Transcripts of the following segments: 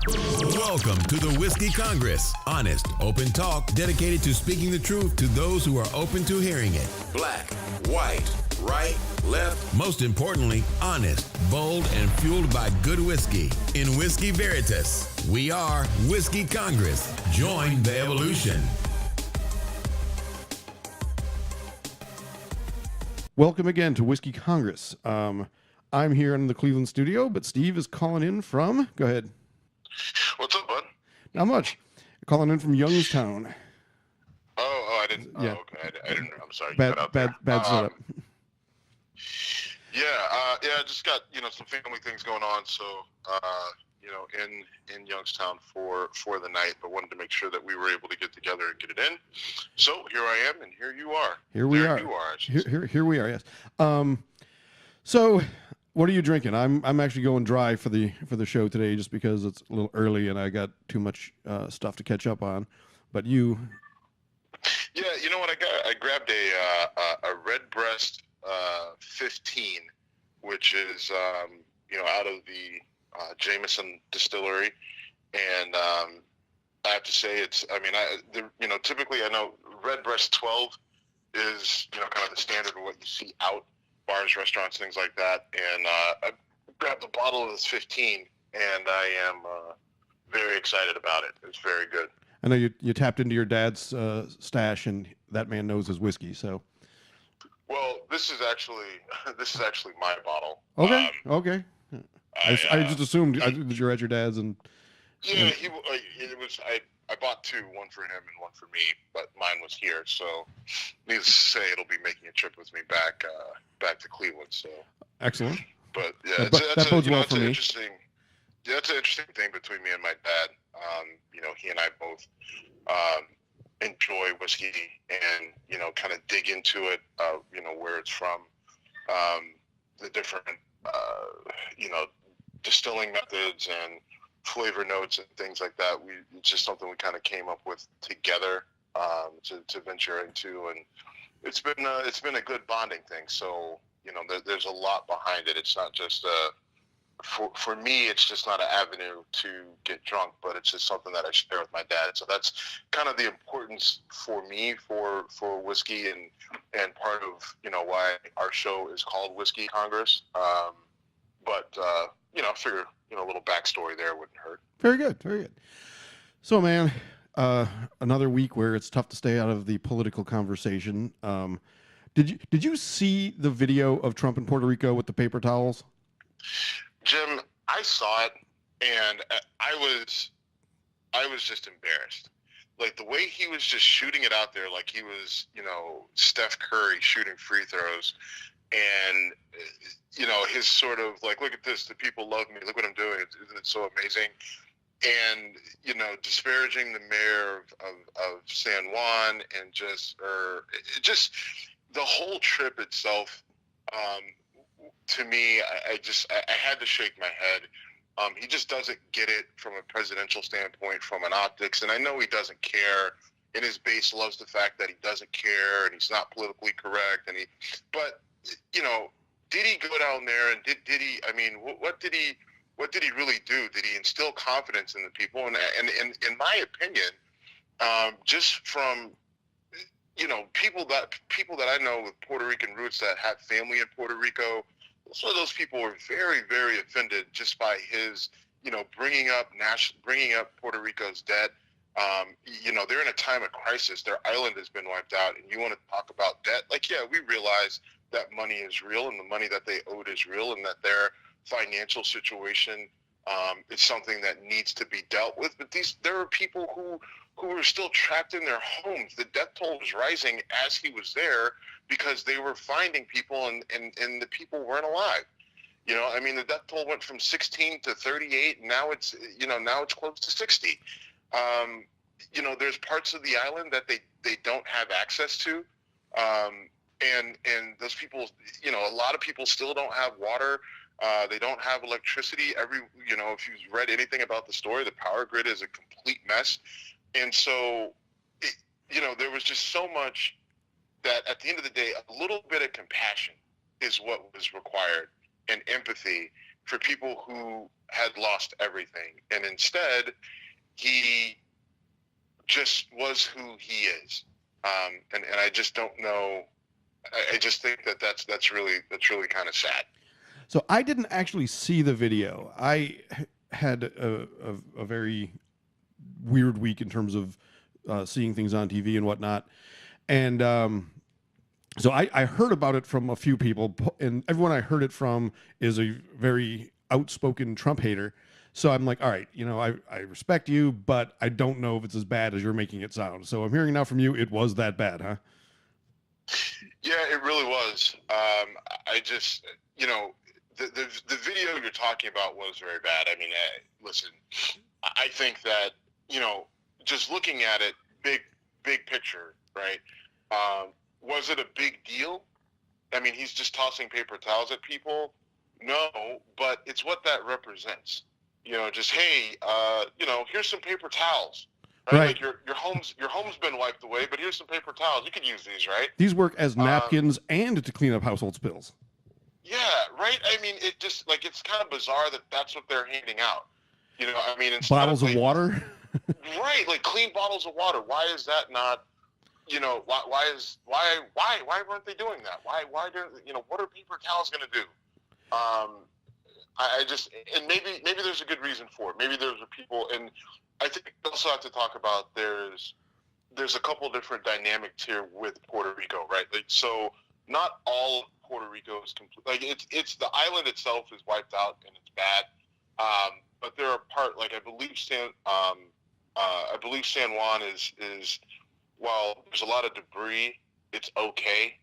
Welcome to the Whiskey Congress. Honest, open talk dedicated to speaking the truth to those who are open to hearing it. Black, white, right, left. Most importantly, honest, bold, and fueled by good whiskey. In Whiskey Veritas, we are Whiskey Congress. Join the evolution. Welcome again to Whiskey Congress. I'm here in the Cleveland studio, but Steve is calling in from, go ahead. What's up, bud? Not much. Calling in from Youngstown. I didn't. Yeah. Oh, okay. I didn't. I'm sorry. You Bad cut out there. setup. I just got some family things going on, so in Youngstown for the night, but wanted to make sure that we were able to get together and get it in. So here I am, and here you are. Here we are. You are. Here we are. Yes. So what are you drinking? I'm actually going dry for the show today, just because it's a little early and I got too much stuff to catch up on. But you. Yeah, you know what I got? I grabbed a Redbreast 15, which is out of the Jameson distillery, and I have to say typically I know Redbreast 12 is kind of the standard of what you see out bars, restaurants, things like that, and I grabbed a bottle of this 15, and I am very excited about it. It's very good. I know you tapped into your dad's stash, and that man knows his whiskey. So, well, this is actually my bottle. Okay. Okay. I just assumed that you're at your dad's, and yeah, it was. I bought two, one for him and one for me, but mine was here. So, needless to say, it'll be making a trip with me back to Cleveland. So excellent. But yeah, that bodes well for me. That's an interesting thing between me and my dad. He and I both enjoy whiskey and kind of dig into it. Where it's from, the different distilling methods and flavor notes and things like that. It's just something we kind of came up with together to venture into, and it's been a good bonding thing. So there's a lot behind it. It's not just for me, it's just not an avenue to get drunk, but it's just something that I share with my dad. So that's kind of the importance for me for whiskey, and part of why our show is called Whiskey Congress. I figure a little backstory there wouldn't hurt. Very good, very good. So, man, another week where it's tough to stay out of the political conversation. Did you see the video of Trump in Puerto Rico with the paper towels? Jim, I saw it, and I was just embarrassed. Like the way he was just shooting it out there, like he was, Steph Curry shooting free throws, and his sort of like, look at this, the people love me, look what I'm doing, isn't it so amazing? And disparaging the mayor of San Juan, and just the whole trip itself. To me, I had to shake my head. He just doesn't get it from a presidential standpoint, from an optics, and I know he doesn't care. And his base loves the fact that he doesn't care, and he's not politically correct. But did he go down there and did he? I mean, what did he really do? Did he instill confidence in the people? And in my opinion, just from people that I know with Puerto Rican roots that have family in Puerto Rico. Some of those people were very, very offended just by his, bringing up Puerto Rico's debt. They're in a time of crisis. Their island has been wiped out, and you want to talk about debt? Like, yeah, we realize that money is real, and the money that they owed is real, and that their financial situation is something that needs to be dealt with. But there are people who are still trapped in their homes. The death toll was rising as he was there, because they were finding people and the people weren't alive. The death toll went from 16 to 38, and now it's close to 60. There's parts of the island that they don't have access to. And those people, a lot of people still don't have water. They don't have electricity. If you've read anything about the story, the power grid is a complete mess. And so, there was just so much that at the end of the day, a little bit of compassion is what was required, and empathy, for people who had lost everything. And instead, he just was who he is. And I just don't know. I just think that's really kind of sad. So I didn't actually see the video. I had a very weird week in terms of seeing things on TV and whatnot. And so I heard about it from a few people, and everyone I heard it from is a very outspoken Trump hater. So I'm like, all right, I respect you, but I don't know if it's as bad as you're making it sound. So I'm hearing now from you, it was that bad, huh? Yeah, it really was. I just, the video you're talking about was very bad. I mean, listen, I think that, just looking at it, big picture, right? Was it a big deal? I mean, he's just tossing paper towels at people. No, but it's what that represents. Just, hey, here's some paper towels. Right? Like your home's been wiped away, but here's some paper towels. You could use these, right? These work as napkins and to clean up household spills. Yeah, right. I mean, it just it's kind of bizarre that that's what they're handing out. I mean, bottles of water. Right, like clean bottles of water. Why is that not? Why weren't they doing that? Why didn't what are paper towels going to do? I just, and maybe there's a good reason for it. Maybe there's people, and I think we also have to talk about there's a couple different dynamics here with Puerto Rico, right? Like, so not all of Puerto Rico is complete. Like it's the island itself is wiped out and it's bad. But there are I believe San Juan is while there's a lot of debris, it's okay.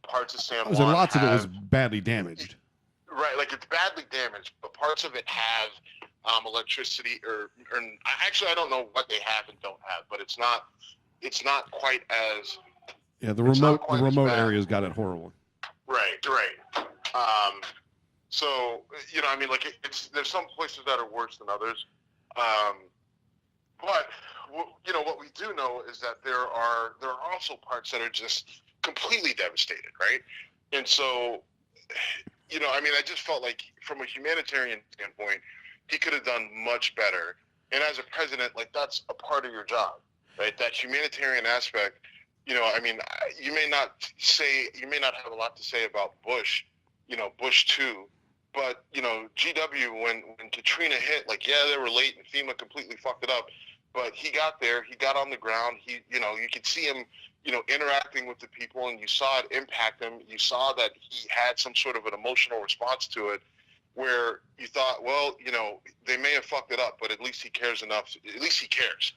Parts of San Juan, lots of it was badly damaged. Right, like it's badly damaged, but parts of it have electricity, or actually I don't know what they have and don't have, but it's not quite as the remote areas got it horrible. Right. So I mean, like there's some places that are worse than others, but what we do know is that there are also parts that are just completely devastated, right? And so I mean, I just felt like from a humanitarian standpoint, he could have done much better. And as a president, that's a part of your job, right? That humanitarian aspect, I mean, you may not have a lot to say about Bush, Bush too, but, GW, when Katrina hit, they were late and FEMA completely fucked it up. But he got there, he got on the ground, you could see him, interacting with the people, and you saw it impact him. You saw that he had some sort of an emotional response to it where you thought, well, they may have fucked it up, but at least he cares enough. At least he cares.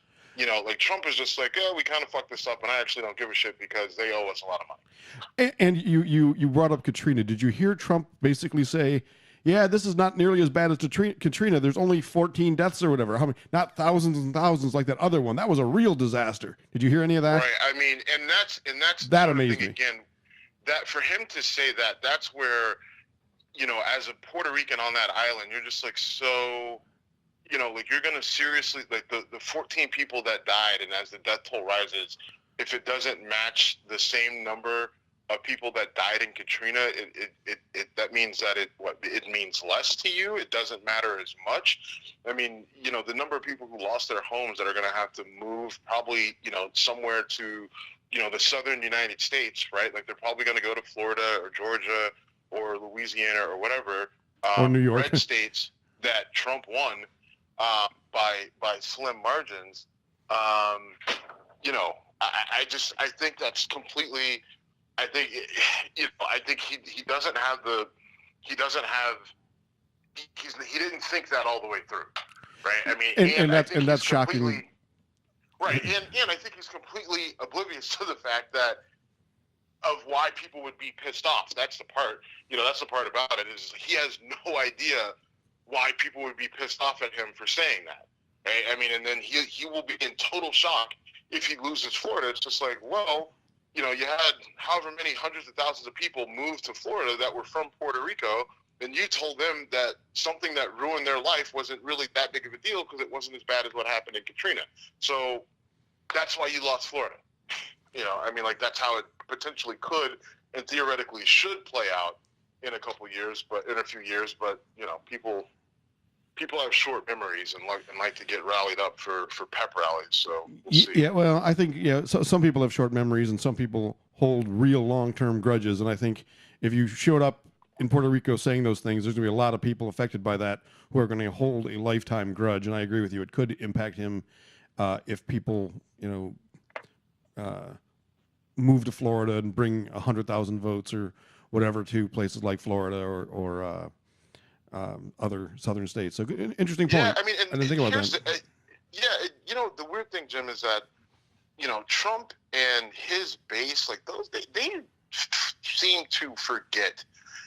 Trump is just like, we kind of fucked this up, and I actually don't give a shit because they owe us a lot of money. And you brought up Katrina. Did you hear Trump basically say, yeah, this is not nearly as bad as Katrina. There's only 14 deaths or whatever. How many? Not thousands and thousands like that other one. That was a real disaster. Did you hear any of that? Right. I mean, and that's that amazed me. Again, that for him to say that, that's where, as a Puerto Rican on that island, you're just like, so, you're going to seriously, the 14 people that died, and as the death toll rises, if it doesn't match the same number of people that died in Katrina, that means that it means less to you. It doesn't matter as much. I mean, the number of people who lost their homes that are going to have to move probably, somewhere to, the southern United States, right? Like they're probably going to go to Florida or Georgia or Louisiana or whatever, or New York, red states that Trump won by slim margins. I think that's completely. I think he doesn't have he didn't think that all the way through, right? I mean, and that's shocking, right? And I think he's completely oblivious to the fact that of why people would be pissed off. That's the part, that's the part about it, is he has no idea why people would be pissed off at him for saying that, right? I mean, and then he will be in total shock if he loses Florida. It's just like, well, you had however many hundreds of thousands of people move to Florida that were from Puerto Rico, and you told them that something that ruined their life wasn't really that big of a deal because it wasn't as bad as what happened in Katrina. So that's why you lost Florida. I mean, that's how it potentially could and theoretically should play out. in a couple years, but in a few years. But people have short memories and like to get rallied up for pep rallies. So we'll see. Yeah, well, I think so some people have short memories and some people hold real long-term grudges. And I think if you showed up in Puerto Rico saying those things, there's going to be a lot of people affected by that who are going to hold a lifetime grudge. And I agree with you; it could impact him if people, move to Florida and bring 100,000 votes or whatever to places like Florida or other southern states. So interesting point. Yeah, I mean, I didn't think about that. The weird thing, Jim, is that Trump and his base, like those, they seem to forget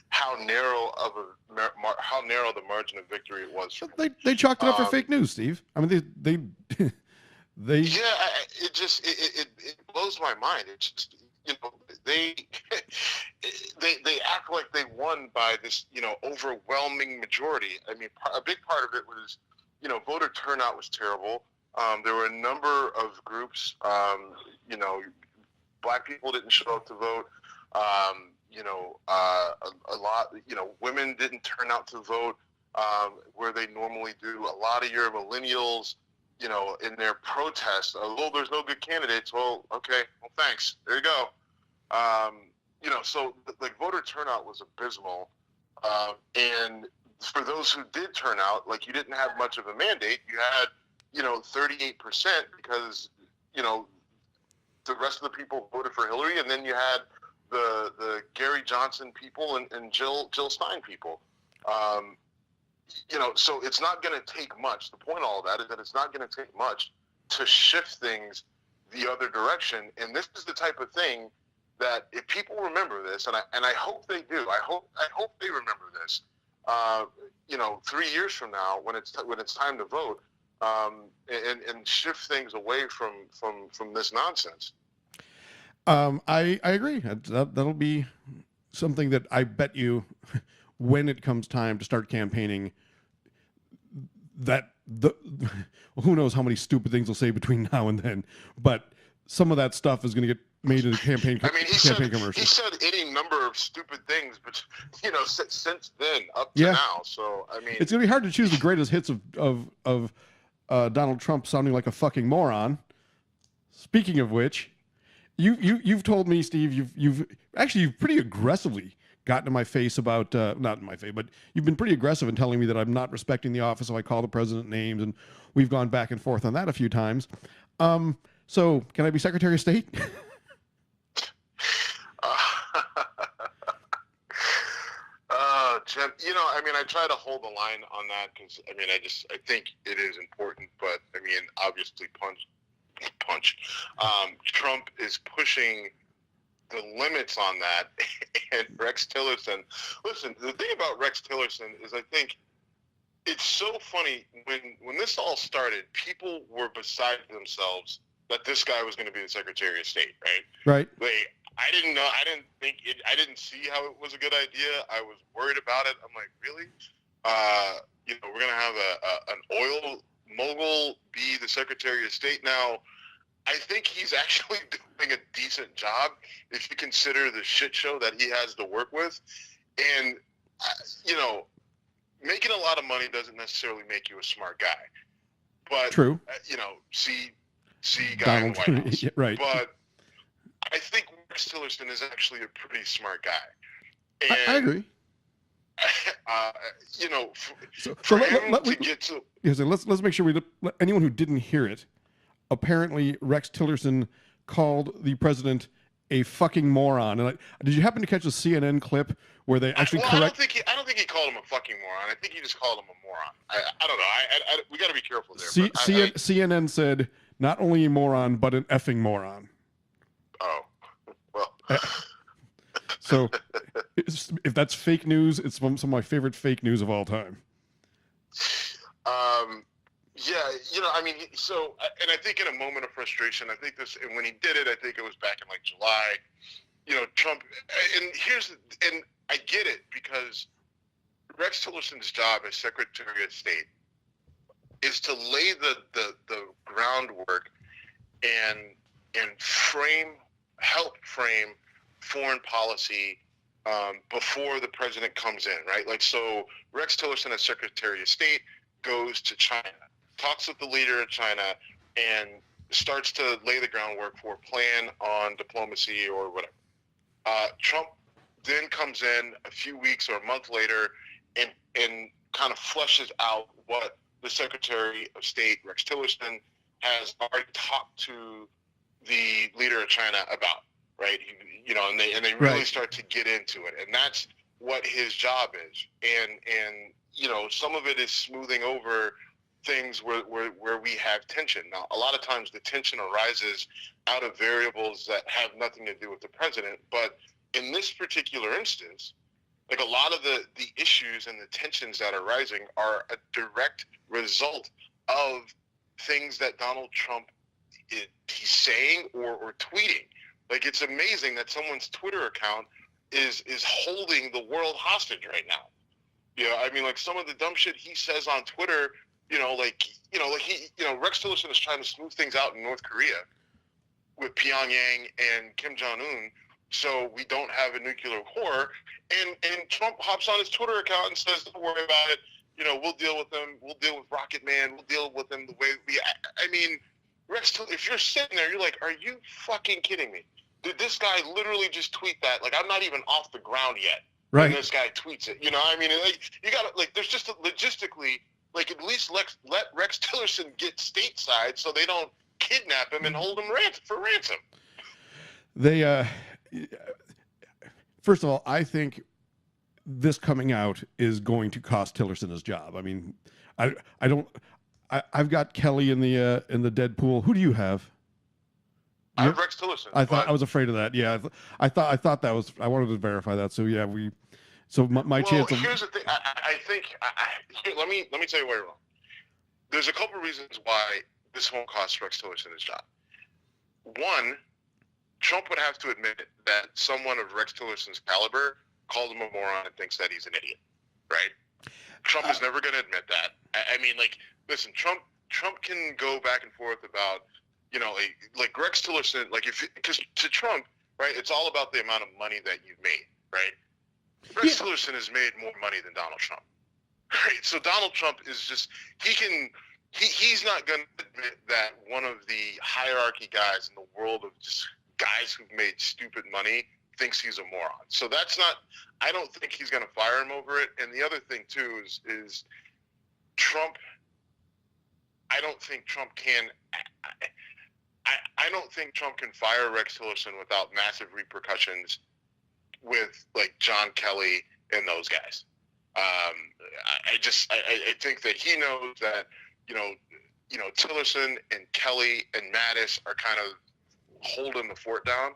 how narrow the margin of victory it was. They chalked it up for fake news, Steve. I mean, they it blows my mind. It's just they act like they won by this overwhelming majority. I mean, a big part of it was voter turnout was terrible. There were a number of groups. Black people didn't show up to vote. A lot. Women didn't turn out to vote where they normally do. A lot of your millennials, in their protests, oh, there's no good candidates. Well, okay, well, thanks. There you go. So like voter turnout was abysmal. And for those who did turn out, like you didn't have much of a mandate. You had, 38% because, the rest of the people voted for Hillary, and then you had the Gary Johnson people and Jill Stein people. So it's not going to take much. The point of all of that is that it's not going to take much to shift things the other direction. And this is the type of thing that if people remember this, and I hope they do, I hope they remember this, 3 years from now when it's time to vote, and shift things away from this nonsense. I agree. That'll be something that I bet you when it comes time to start campaigning, who knows how many stupid things they'll say between now and then, but some of that stuff is going to get made into campaign commercials. He said any number of stupid things, but since then up to now. So I mean, it's going to be hard to choose the greatest hits of Donald Trump sounding like a fucking moron. Speaking of which, you've told me, Steve, you've pretty aggressively gotten in my face about, not in my face, but you've been pretty aggressive in telling me that I'm not respecting the office if I call the president names, and we've gone back and forth on that a few times. So can I be Secretary of State? Jim, I try to hold the line on that because, I think it is important, but, obviously punch. Trump is pushing the limits on that, and Rex Tillerson. Listen, the thing about Rex Tillerson is I think it's so funny when this all started, people were beside themselves that this guy was going to be the Secretary of State, right? Right. I didn't know. I didn't see how it was a good idea. I was worried about it. I'm like, really? We're going to have an oil mogul be the Secretary of State now. I think he's actually doing a decent job if you consider the shit show that he has to work with. And, making a lot of money doesn't necessarily make you a smart guy. But, true. See guy in the White House. Yeah, right. But I think Rex Tillerson is actually a pretty smart guy. And, I agree. Let's make sure anyone who didn't hear it. Apparently, Rex Tillerson called the president a fucking moron. And did you happen to catch a CNN clip where they actually correct? I don't think he called him a fucking moron. I think he just called him a moron. I don't know. We got to be careful there. CNN said not only a moron but an effing moron. Oh, well. So if that's fake news, it's some of my favorite fake news of all time. Yeah, and I think in a moment of frustration, and when he did it, I think it was back in like July, Trump, and I get it because Rex Tillerson's job as Secretary of State is to lay the groundwork and help frame foreign policy before the president comes in, right? Like, so Rex Tillerson as Secretary of State goes to China, talks with the leader of China, and starts to lay the groundwork for a plan on diplomacy or whatever. Trump then comes in a few weeks or a month later and kind of fleshes out what the Secretary of State, Rex Tillerson, has already talked to the leader of China about, right? And they really start to get into it, and that's what his job is. And some of it is smoothing over things where we have tension. Now, a lot of times the tension arises out of variables that have nothing to do with the president, but in this particular instance, like, a lot of the issues and the tensions that are rising are a direct result of things that Donald Trump he's saying or tweeting. Like, it's amazing that someone's Twitter account is holding the world hostage right now. I mean, like, some of the dumb shit he says on Twitter, Rex Tillerson is trying to smooth things out in North Korea with Pyongyang and Kim Jong-un, so we don't have a nuclear war. And Trump hops on his Twitter account and says, don't worry about it. We'll deal with them. We'll deal with Rocket Man. We'll deal with them the way I mean, Rex, if you're sitting there, you're like, are you fucking kidding me? Did this guy literally just tweet that? Like, I'm not even off the ground yet. Right. And this guy tweets it. I mean, like, you got to, like, there's just logistically, like, at least let Rex Tillerson get stateside so they don't kidnap him and hold him for ransom. They, first of all, I think this coming out is going to cost Tillerson his job. I mean, I've got Kelly in the Deadpool. Who do you have? I have Rex Tillerson. I was afraid of that. Yeah, I thought that was. I wanted to verify that. So yeah, my chance. Here's the thing. I think. Let me tell you why you're wrong. There's a couple reasons why this won't cost Rex Tillerson his job. One, Trump would have to admit that someone of Rex Tillerson's caliber called him a moron and thinks that he's an idiot, right? Trump is never going to admit that. I mean, like, listen, Trump can go back and forth about, like Rex Tillerson, like, because to Trump, right, it's all about the amount of money that you've made, right? Rex Tillerson has made more money than Donald Trump, right? So Donald Trump is just, he's not going to admit that one of the hierarchy guys in the world of just guys who've made stupid money thinks he's a moron. So that's not, I don't think he's going to fire him over it. And the other thing too is Trump, I don't think Trump can fire Rex Tillerson without massive repercussions with, like, John Kelly and those guys. I think that he knows that, Tillerson and Kelly and Mattis are kind of holding the fort down.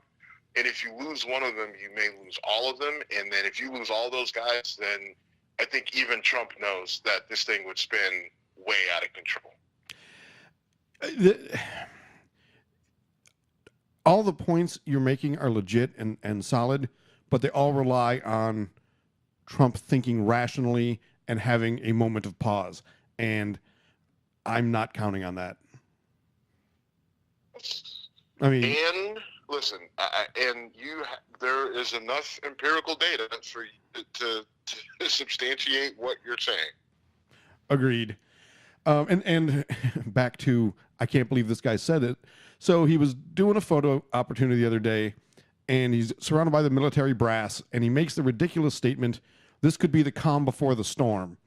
And if you lose one of them, you may lose all of them. And then if you lose all those guys, then I think even Trump knows that this thing would spin way out of control. All the points you're making are legit and solid, but they all rely on Trump thinking rationally and having a moment of pause. And I'm not counting on that. I mean, and listen, there is enough empirical data for you to substantiate what you're saying. Agreed. And back to, I can't believe this guy said it. So he was doing a photo opportunity the other day, and he's surrounded by the military brass, and he makes the ridiculous statement, "This could be the calm before the storm."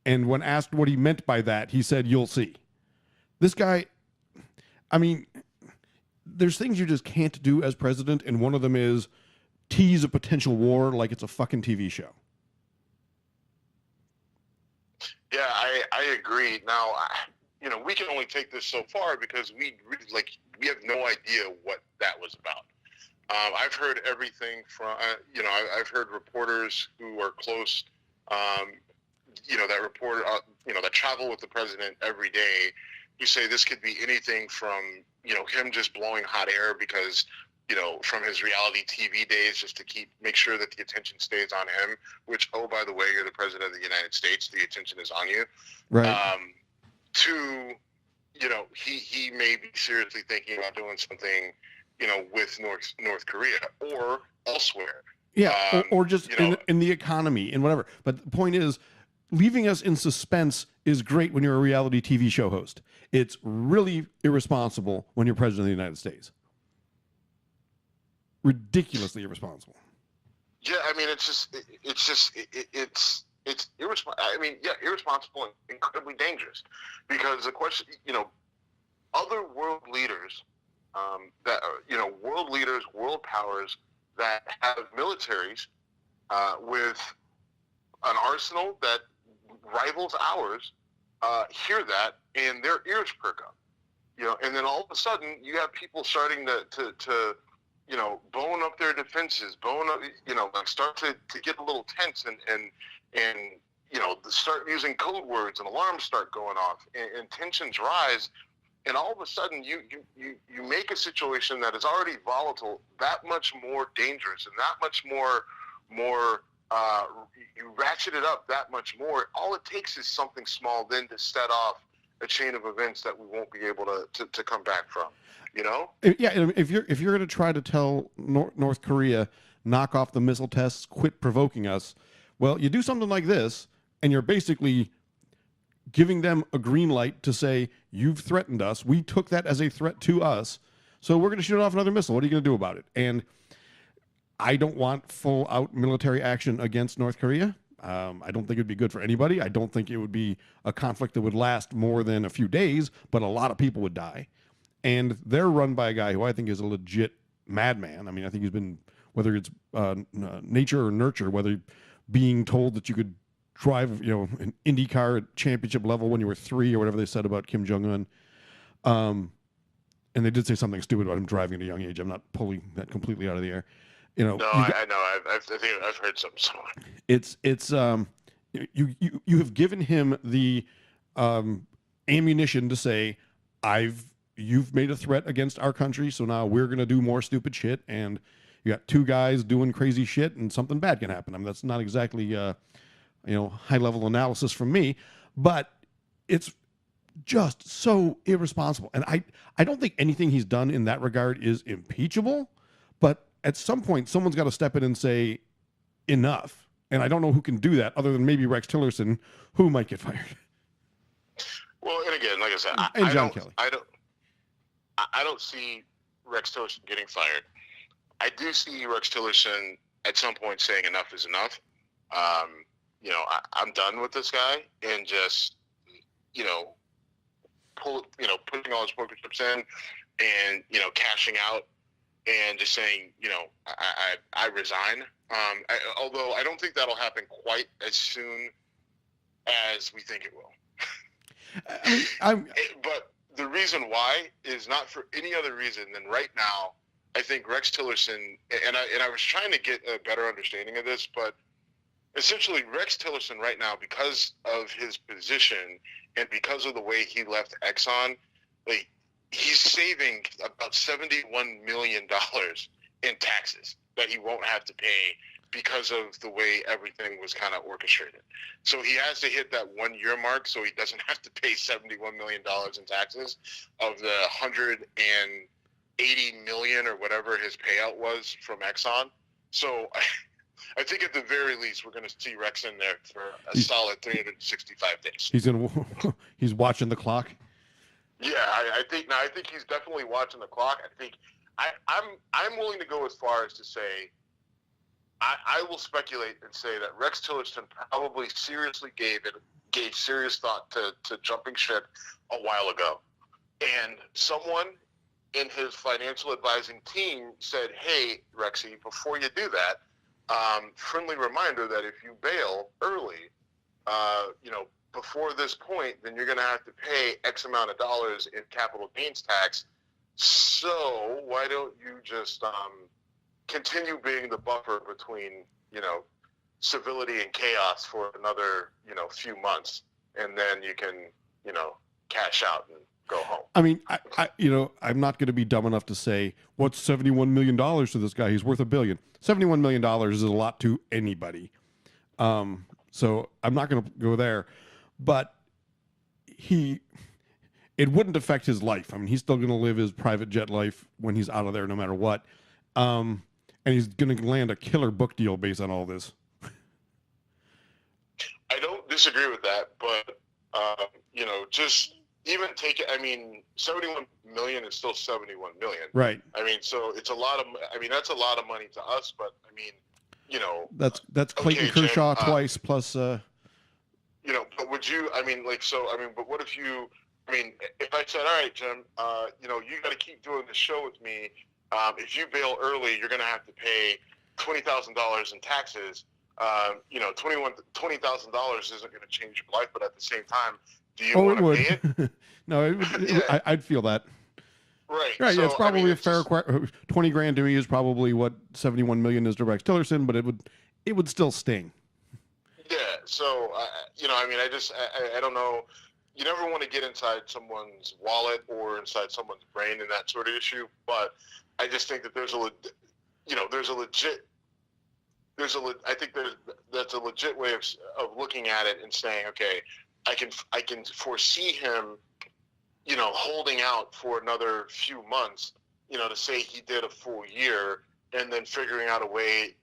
And when asked what he meant by that, he said, "You'll see." This guy, I mean, there's things you just can't do as president, and one of them is tease a potential war like it's a fucking TV show. Yeah, I agree. Now, we can only take this so far because we have no idea what that was about. I've heard everything from, I've heard reporters who are close, that travel with the president every day, who say this could be anything from, him just blowing hot air because, from his reality TV days, just to make sure that the attention stays on him, which, oh, by the way, you're the president of the United States, the attention is on you. Right. To, he may be seriously thinking about doing something, with North Korea or elsewhere. Yeah, or just you know, in the economy and whatever. But the point is, leaving us in suspense is great when you're a reality TV show host. It's really irresponsible when you're president of the United States. Ridiculously irresponsible. Yeah, I mean, it's irresponsible. I mean, yeah, irresponsible and incredibly dangerous, because the question, you know, other world leaders, that are, you know, world leaders, world powers that have militaries with an arsenal that rivals ours, hear that and their ears perk up, you know, and then all of a sudden you have people starting to you know, bone up their defenses, bone up, you know, like start to get a little tense and you know, start using code words and alarms start going off and tensions rise. And all of a sudden you make a situation that is already volatile that much more dangerous and that much more you ratchet it up that much more. All it takes is something small then to set off a chain of events that we won't be able to come back from. You know? Yeah, if you're going to try to tell North Korea, knock off the missile tests, quit provoking us, well, you do something like this, and you're basically giving them a green light to say, you've threatened us. We took that as a threat to us, so we're going to shoot off another missile. What are you going to do about it? And I don't want full-out military action against North Korea. I don't think it would be good for anybody. I don't think it would be a conflict that would last more than a few days, but a lot of people would die. And they're run by a guy who I think is a legit madman. I mean, I think he's been, whether it's nature or nurture, whether being told that you could drive, you know, an Indy car at championship level when you were 3 or whatever they said about Kim Jong-un. And they did say something stupid about him driving at a young age. I'm not pulling that completely out of the air. You know, no, I know. I think I've heard something similar. It's you have given him the ammunition to say, you've made a threat against our country, so now we're going to do more stupid shit, and you got 2 guys doing crazy shit, and something bad can happen. I mean, that's not exactly, you know, high-level analysis from me, but it's just so irresponsible. And I don't think anything he's done in that regard is impeachable, but at some point, someone's got to step in and say, enough. And I don't know who can do that other than maybe Rex Tillerson, who might get fired. Well, and again, like I said, I don't see Rex Tillerson getting fired. I do see Rex Tillerson at some point saying enough is enough. You know, I'm done with this guy, and just, you know, putting all his poker chips in and, you know, cashing out and just saying, you know, I resign. Although I don't think that'll happen quite as soon as we think it will. But the reason why is not for any other reason than right now, I think Rex Tillerson, and I was trying to get a better understanding of this, but essentially Rex Tillerson right now, because of his position and because of the way he left Exxon, like, he's saving about $71 million in taxes that he won't have to pay because of the way everything was kind of orchestrated. So he has to hit that 1 year mark so he doesn't have to pay $71 million in taxes of the $180 million or whatever his payout was from Exxon. So I think at the very least we're going to see Rex in there for a solid 365 days. He's watching the clock. Yeah, I think he's definitely watching the clock. I think I'm willing to go as far as to say I will speculate and say that Rex Tillerson probably seriously gave serious thought to jumping ship a while ago, and someone in his financial advising team said, "Hey, Rexy, before you do that, friendly reminder that if you bail early, you know, before this point, then you're going to have to pay X amount of dollars in capital gains tax. So why don't you just continue being the buffer between, you know, civility and chaos for another, you know, few months, and then you can, you know, cash out and go home." I mean, I you know, I'm not going to be dumb enough to say, what's $71 million to this guy? He's worth $1 billion. $71 million is a lot to anybody. So I'm not going to go there. But it wouldn't affect his life. I mean, he's still going to live his private jet life when he's out of there, no matter what. and he's going to land a killer book deal based on all this. I don't disagree with that, but just even take it. I mean, 71 million is still 71 million. Right. I mean, so it's a lot of. I mean, that's a lot of money to us, but I mean, that's Clayton Kershaw Jim, twice plus. But would you? I mean, but what if you? I mean, if I said, all right, Jim, you got to keep doing the show with me. If you bail early, you're going to have to pay $20,000 in taxes. $20,000 isn't going to change your life, but at the same time, do you want to pay it? No, I'd feel that. Right. Right. So, Yeah, it's probably I mean, a fair. $20,000 to me is probably what 71 million is to Rex Tillerson, but it would still sting. Yeah. So, I don't know. You never want to get inside someone's wallet or inside someone's brain in that sort of issue, but I just think that that's a legit way of looking at it and saying, okay, I can foresee him, holding out for another few months, to say he did a full year and then figuring out a way,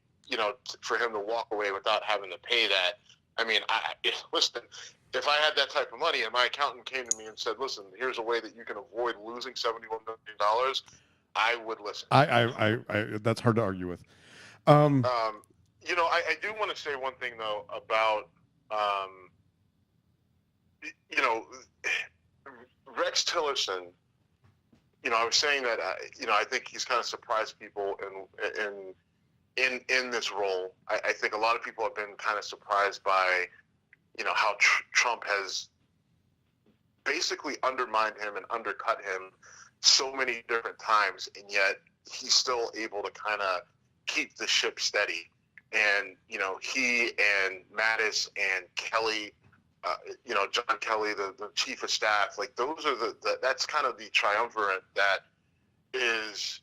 for him to walk away without having to pay that. I mean, listen, if I had that type of money and my accountant came to me and said, listen, here's a way that you can avoid losing $71 million, I would listen. I that's hard to argue with. I do want to say one thing though about, Rex Tillerson. I was saying that I think he's kind of surprised people in this role. I think a lot of people have been kind of surprised by, how Trump has basically undermined him and undercut him so many different times, and yet he's still able to kind of keep the ship steady. And, he and Mattis and Kelly, John Kelly, the chief of staff, like those are that's kind of the triumvirate that is,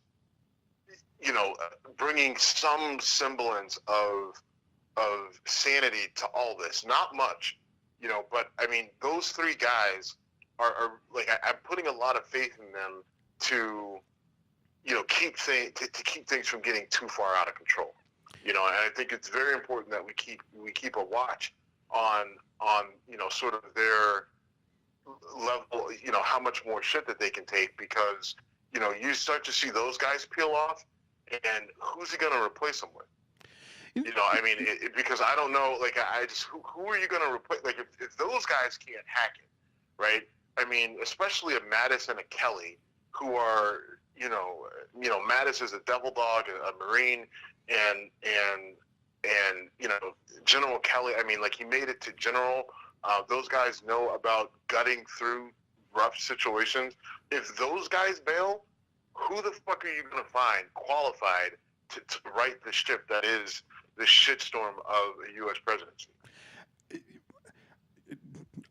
bringing some semblance of sanity to all this. Not much, but I mean, those three guys are like, I'm putting a lot of faith in them to, keep things from getting too far out of control. And I think it's very important that we keep a watch on sort of their level, how much more shit that they can take, because, you start to see those guys peel off, and who's he going to replace them with? Because I don't know, like, who are you going to replace? Like, if those guys can't hack it, right? I mean, especially a Mattis and a Kelly, who are, Mattis is a devil dog, a Marine, and General Kelly, I mean, like, he made it to general. Those guys know about gutting through rough situations. If those guys bail, who the fuck are you going to find qualified to right the ship that is the shitstorm of a U.S. presidency?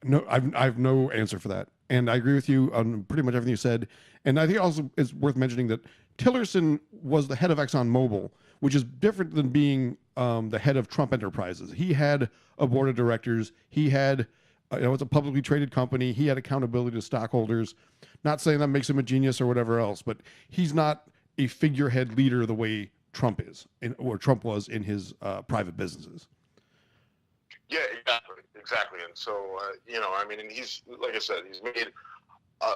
No, I have no answer for that. And I agree with you on pretty much everything you said. And I think also it's worth mentioning that Tillerson was the head of ExxonMobil, which is different than being the head of Trump Enterprises. He had a board of directors. He had, it's a publicly traded company. He had accountability to stockholders. Not saying that makes him a genius or whatever else, but he's not a figurehead leader the way Trump is, or Trump was in his private businesses. Yeah, exactly. And so, and he's, like I said, he's made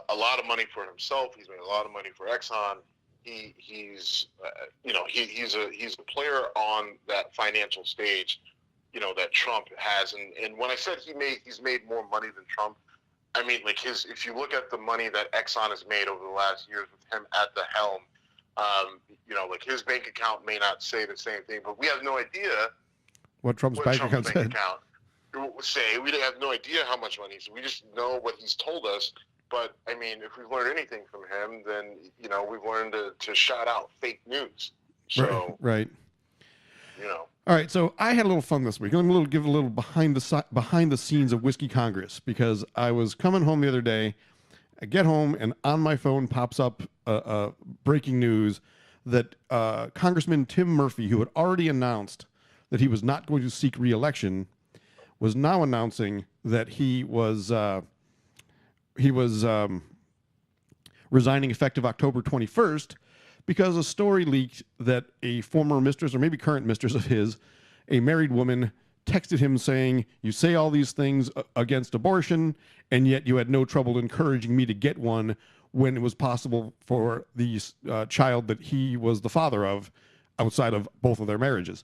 a lot of money for himself. He's made a lot of money for Exxon. He's a player on that financial stage, that Trump has. And when I said he's made more money than Trump, I mean, like, if you look at the money that Exxon has made over the last years with him at the helm, like, his bank account may not say the same thing, but we have no idea what Trump's bank account said. We have no idea how much money. We just know what he's told us. But I mean, if we've learned anything from him, then we've learned to shout out fake news. So right. All right, so I had a little fun this week. I'm going to give a little behind the scenes of Whiskey Congress, because I was coming home the other day. I get home, and on my phone pops up breaking news that Congressman Tim Murphy, who had already announced that he was not going to seek re-election, was now announcing that he was resigning effective October 21st because a story leaked that a former mistress, or maybe current mistress of his, a married woman, texted him saying, "You say all these things against abortion, and yet you had no trouble encouraging me to get one when it was possible for the child that he was the father of outside of both of their marriages."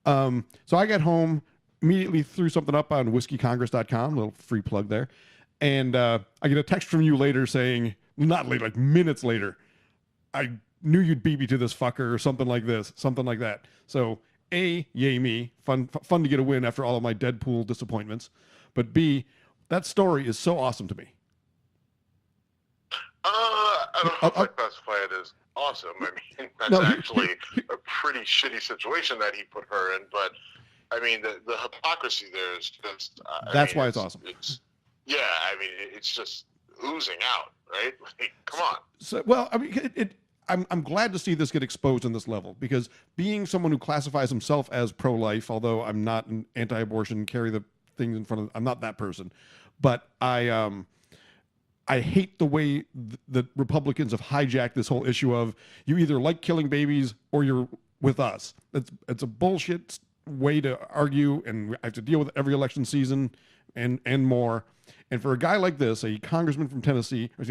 So I got home, immediately threw something up on whiskeycongress.com, a little free plug there. And I get a text from you later saying, not later, like minutes later, "I knew you'd beat me to this fucker," or something like this, something like that. So A, yay me, fun to get a win after all of my Deadpool disappointments. But B, that story is so awesome to me. I don't know if I classify it as awesome. I mean, that's actually a pretty shitty situation that he put her in. But I mean, the hypocrisy there is just. That's why it's awesome. Yeah, I mean, it's just oozing out, right? Like, come on. So, well, I mean, I'm glad to see this get exposed on this level, because being someone who classifies himself as pro-life, although I'm not an anti-abortion, carry the things in front of, I'm not that person, but I hate the way that Republicans have hijacked this whole issue of you either like killing babies or you're with us. It's a bullshit way to argue, and I have to deal with it every election season and more. And for a guy like this, a congressman from Tennessee, or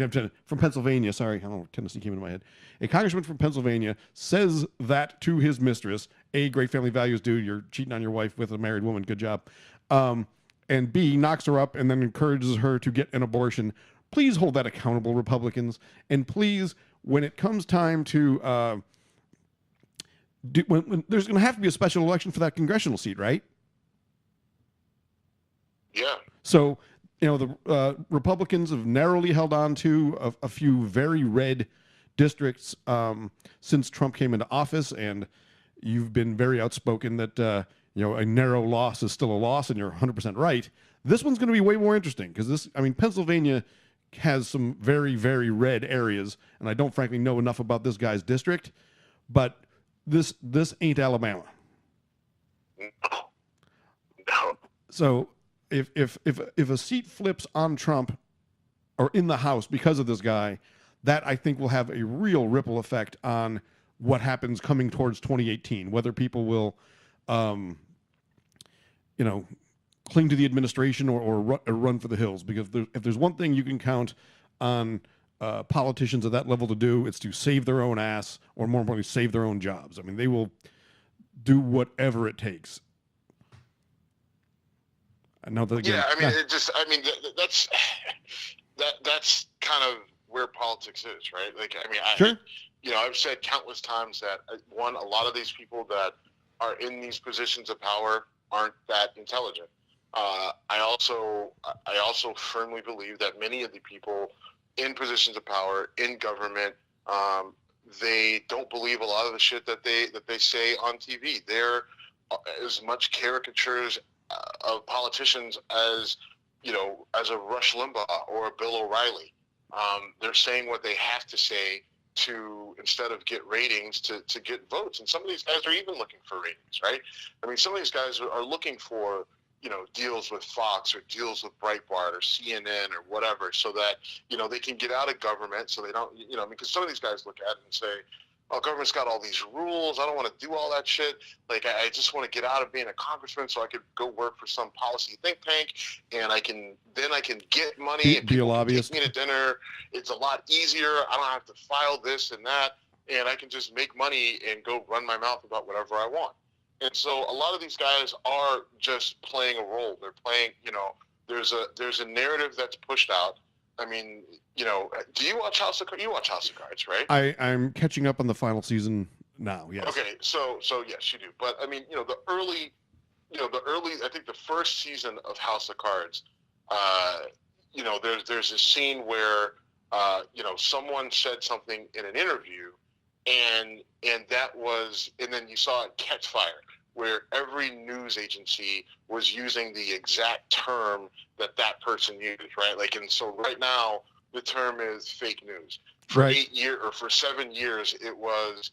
from Pennsylvania, sorry, I don't know, Tennessee came into my head. A congressman from Pennsylvania says that to his mistress. A, great family values, dude, you're cheating on your wife with a married woman, good job. And B, knocks her up and then encourages her to get an abortion. Please hold that accountable, Republicans. And please, when it comes time to, when there's going to have to be a special election for that congressional seat, right? Yeah. So, you know, the Republicans have narrowly held on to a few very red districts since Trump came into office, and you've been very outspoken that, you know, a narrow loss is still a loss, and you're 100% right. This one's going to be way more interesting because Pennsylvania has some very, very red areas, and I don't frankly know enough about this guy's district, but this ain't Alabama. No. So if a seat flips on Trump or in the House because of this guy, that I think will have a real ripple effect on what happens coming towards 2018, whether people will, you know, cling to the administration or run for the hills. Because if there's one thing you can count on politicians at that level to do, it's to save their own ass, or more importantly, save their own jobs. I mean, they will do whatever it takes. I know that again. Yeah, I mean, that's kind of where politics is, right? Like, I mean, sure. I've said countless times that a lot of these people that are in these positions of power aren't that intelligent. I also firmly believe that many of the people in positions of power in government, they don't believe a lot of the shit that they say on TV. They're as much caricatures of politicians as a Rush Limbaugh or a Bill O'Reilly. They're saying what they have to say to, instead of get ratings, to get votes. And some of these guys are even looking for ratings, right? I mean, some of these guys are looking for, deals with Fox or deals with Breitbart or CNN or whatever, so that, they can get out of government, so they don't, because some of these guys look at it and say, oh, government's got all these rules. I don't want to do all that shit. Like, I just want to get out of being a congressman so I could go work for some policy think tank, and I can get money and be a lobbyist. Take me to dinner. It's a lot easier. I don't have to file this and that, and I can just make money and go run my mouth about whatever I want. And so a lot of these guys are just playing a role. They're playing, there's a narrative that's pushed out. I mean, do you watch House of Cards? You watch House of Cards, right? I'm catching up on the final season now, yes. Okay, so yes, you do. But I mean, the early, I think the first season of House of Cards, there's a scene where, someone said something in an interview, and then you saw it catch fire, where every news agency was using the exact term that person used, right? Like, and so right now the term is fake news. For right. For 7 years, it was,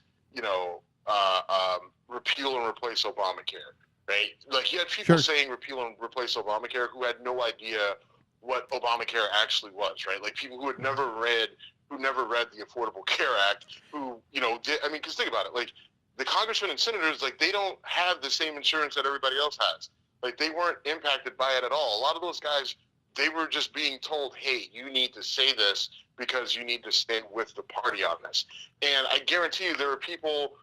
repeal and replace Obamacare, right? Like, you had people saying repeal and replace Obamacare who had no idea what Obamacare actually was, right? Like, people who had never read who never read the Affordable Care Act, who, because think about it, like the congressmen and senators, like they don't have the same insurance that everybody else has. Like they weren't impacted by it at all. A lot of those guys, they were just being told, hey, you need to say this because you need to stay with the party on this. And I guarantee you there are people,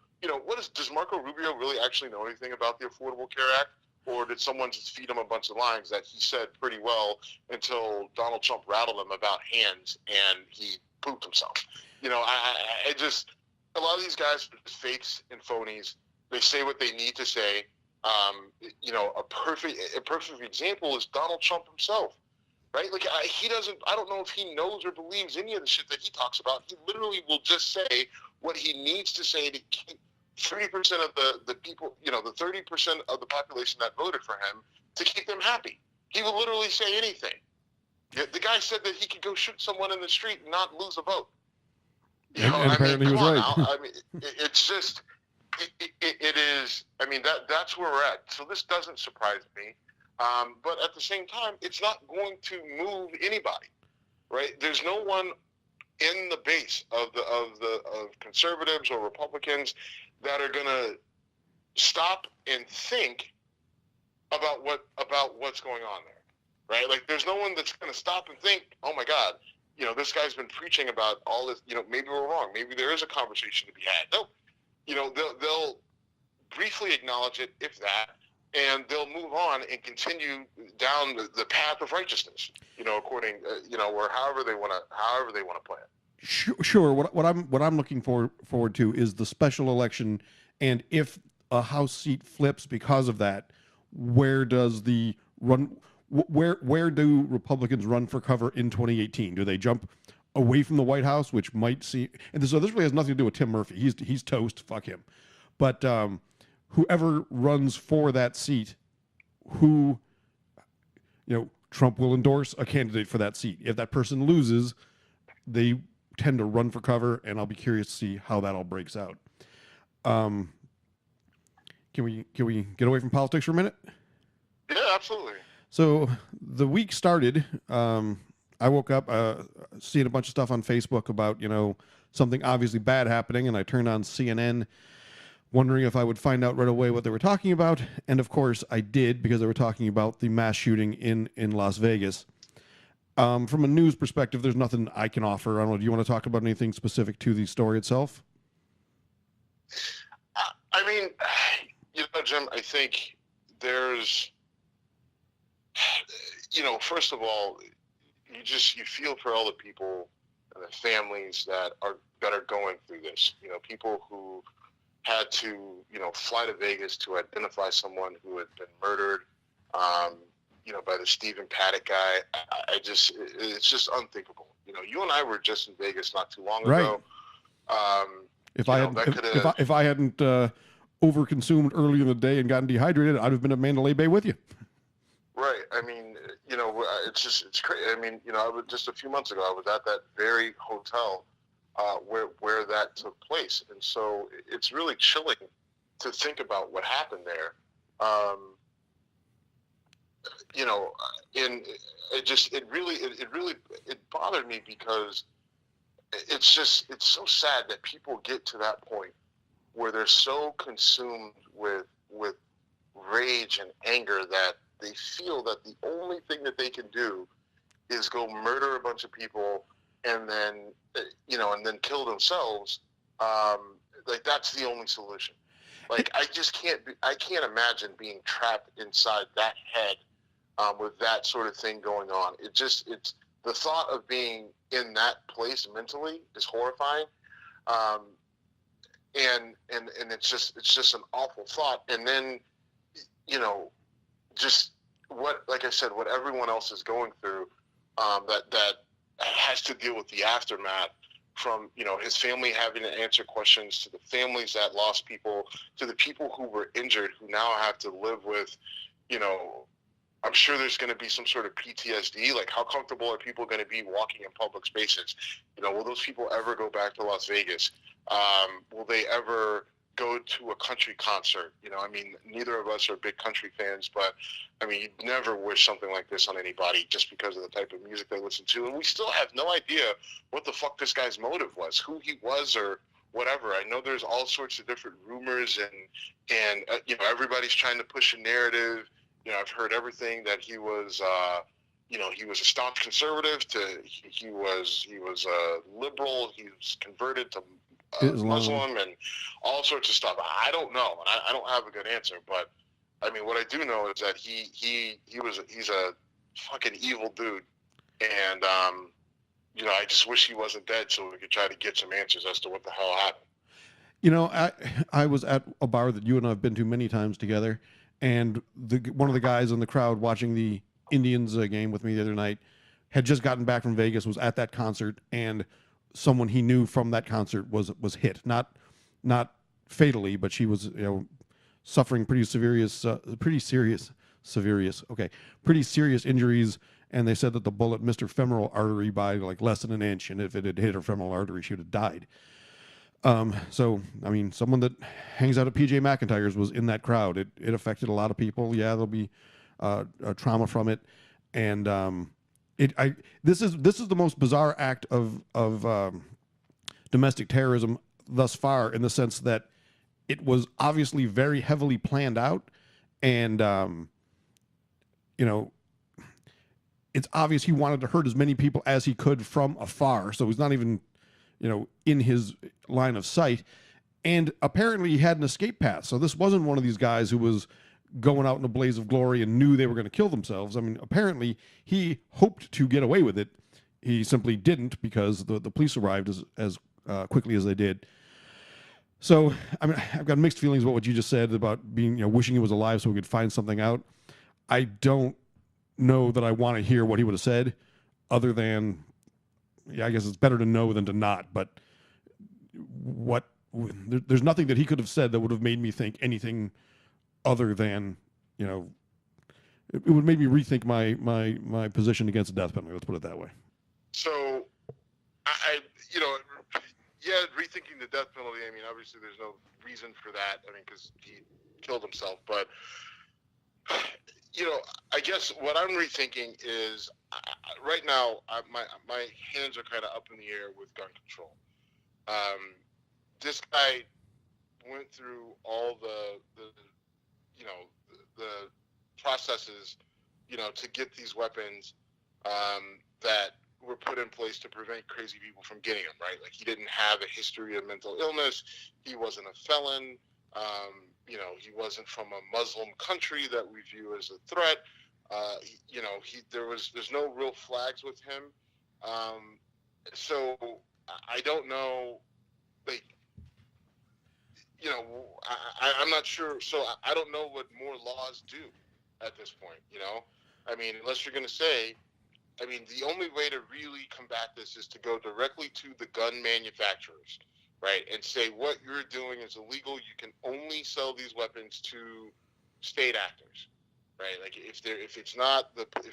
does Marco Rubio really actually know anything about the Affordable Care Act? Or did someone just feed him a bunch of lines that he said pretty well until Donald Trump rattled him about hands and he pooped himself? A lot of these guys are just fakes and phonies. They say what they need to say. A perfect example is Donald Trump himself, right? Like I don't know if he knows or believes any of the shit that he talks about. He literally will just say what he needs to say to keep 30% of the people, the 30% of the population that voted for him, to keep them happy. He will literally say anything. The guy said that he could go shoot someone in the street and not lose a vote. And apparently he was right. It's just, it is, that's where we're at. So this doesn't surprise me. But at the same time, it's not going to move anybody, right? There's no one in the base of conservatives or Republicans that are going to stop and think about what's going on there, right? Like there's no one that's going to stop and think, oh my God, this guy's been preaching about all this, maybe we're wrong. Maybe there is a conversation to be had. No, they'll briefly acknowledge it, if that, and they'll move on and continue down the path of righteousness, according, or however they want to play it. Sure. What I'm looking forward to is the special election, and if a House seat flips because of that, where do Republicans run for cover in 2018? Do they jump away from the White House, which might see? And so this really has nothing to do with Tim Murphy. He's toast. Fuck him. But whoever runs for that seat, Trump will endorse a candidate for that seat. If that person loses, they tend to run for cover, and I'll be curious to see how that all breaks out. Can we get away from politics for a minute? Yeah, absolutely. So the week started. I woke up seeing a bunch of stuff on Facebook about something obviously bad happening, and I turned on CNN, wondering if I would find out right away what they were talking about, and of course I did, because they were talking about the mass shooting in Las Vegas. From a news perspective, there's nothing I can offer. I don't know. Do you want to talk about anything specific to the story itself? Jim, I think there's, first of all, you feel for all the people and the families that are going through this. People who had to, fly to Vegas to identify someone who had been murdered. By the Stephen Paddock guy. It's just unthinkable. You and I were just in Vegas not too long ago. If I hadn't overconsumed early in the day and gotten dehydrated, I'd have been at Mandalay Bay with you. Right. It's crazy. Just a few months ago, I was at that very hotel where that took place, and so it's really chilling to think about what happened there. And it bothered me, because it's so sad that people get to that point where they're so consumed with rage and anger that they feel that the only thing that they can do is go murder a bunch of people and then kill themselves. Like that's the only solution. Like I can't imagine being trapped inside that head with that sort of thing going on. It's the thought of being in that place mentally is horrifying. And it's just an awful thought. And then, just like I said, what everyone else is going through, that has to deal with the aftermath, from, his family having to answer questions, to the families that lost people, to the people who were injured, who now have to live with, I'm sure there's going to be some sort of PTSD. Like, how comfortable are people going to be walking in public spaces? Will those people ever go back to Las Vegas? Will they ever, go to a country concert. You know, I mean, neither of us are big country fans, but I mean, you'd never wish something like this on anybody just because of the type of music they listen to. And we still have no idea what the fuck this guy's motive was, who he was, or whatever. I know there's all sorts of different rumors, and you know, everybody's trying to push a narrative. You know, I've heard everything that he was, you know, he was a staunch conservative to he was a liberal. He was converted to Muslim and all sorts of stuff. I don't know, and I don't have a good answer. But I mean, what I do know is that he's a fucking evil dude, and you know, I just wish he wasn't dead so we could try to get some answers as to what the hell happened. You know, I was at a bar that you and I have been to many times together, and one of the guys in the crowd watching the Indians game with me the other night had just gotten back from Vegas, was at that concert, and someone he knew from that concert was hit, not fatally, but she was, you know, suffering pretty serious injuries, and they said that the bullet missed her femoral artery by like less than an inch, and if it had hit her femoral artery, she would have died. So, I mean, someone that hangs out at PJ McIntyre's was in that crowd. It affected a lot of people. Yeah, there'll be a trauma from it, and this is the most bizarre act of domestic terrorism thus far, in the sense that it was obviously very heavily planned out, and you know, it's obvious he wanted to hurt as many people as he could from afar. So he's not even, you know, in his line of sight, and apparently he had an escape path. So this wasn't one of these guys who was going out in a blaze of glory and knew they were going to kill themselves. I mean, apparently he hoped to get away with it. He simply didn't, because the police arrived as quickly as they did. So, I mean, I've got mixed feelings about what you just said about being, you know, wishing he was alive so we could find something out. I don't know that I want to hear what he would have said, other than, yeah, I guess it's better to know than to not. But there's nothing that he could have said that would have made me think anything other than, you know, it would make me rethink my position against the death penalty. Let's put it that way. So, I you know, yeah, rethinking the death penalty. I mean, obviously, there's no reason for that. I mean, because he killed himself. But you know, I guess what I'm rethinking is right now, my hands are kind of up in the air with gun control. This guy went through all the you know, the processes, you know, to get these weapons that were put in place to prevent crazy people from getting them, right? Like, he didn't have a history of mental illness. He wasn't a felon. You know, he wasn't from a Muslim country that we view as a threat. You know, there's no real flags with him. So I don't know, like, you know, I'm not sure. So I don't know what more laws do at this point, you know? I mean, unless you're going to say, I mean, the only way to really combat this is to go directly to the gun manufacturers, right? And say what you're doing is illegal. You can only sell these weapons to state actors, right? Like, if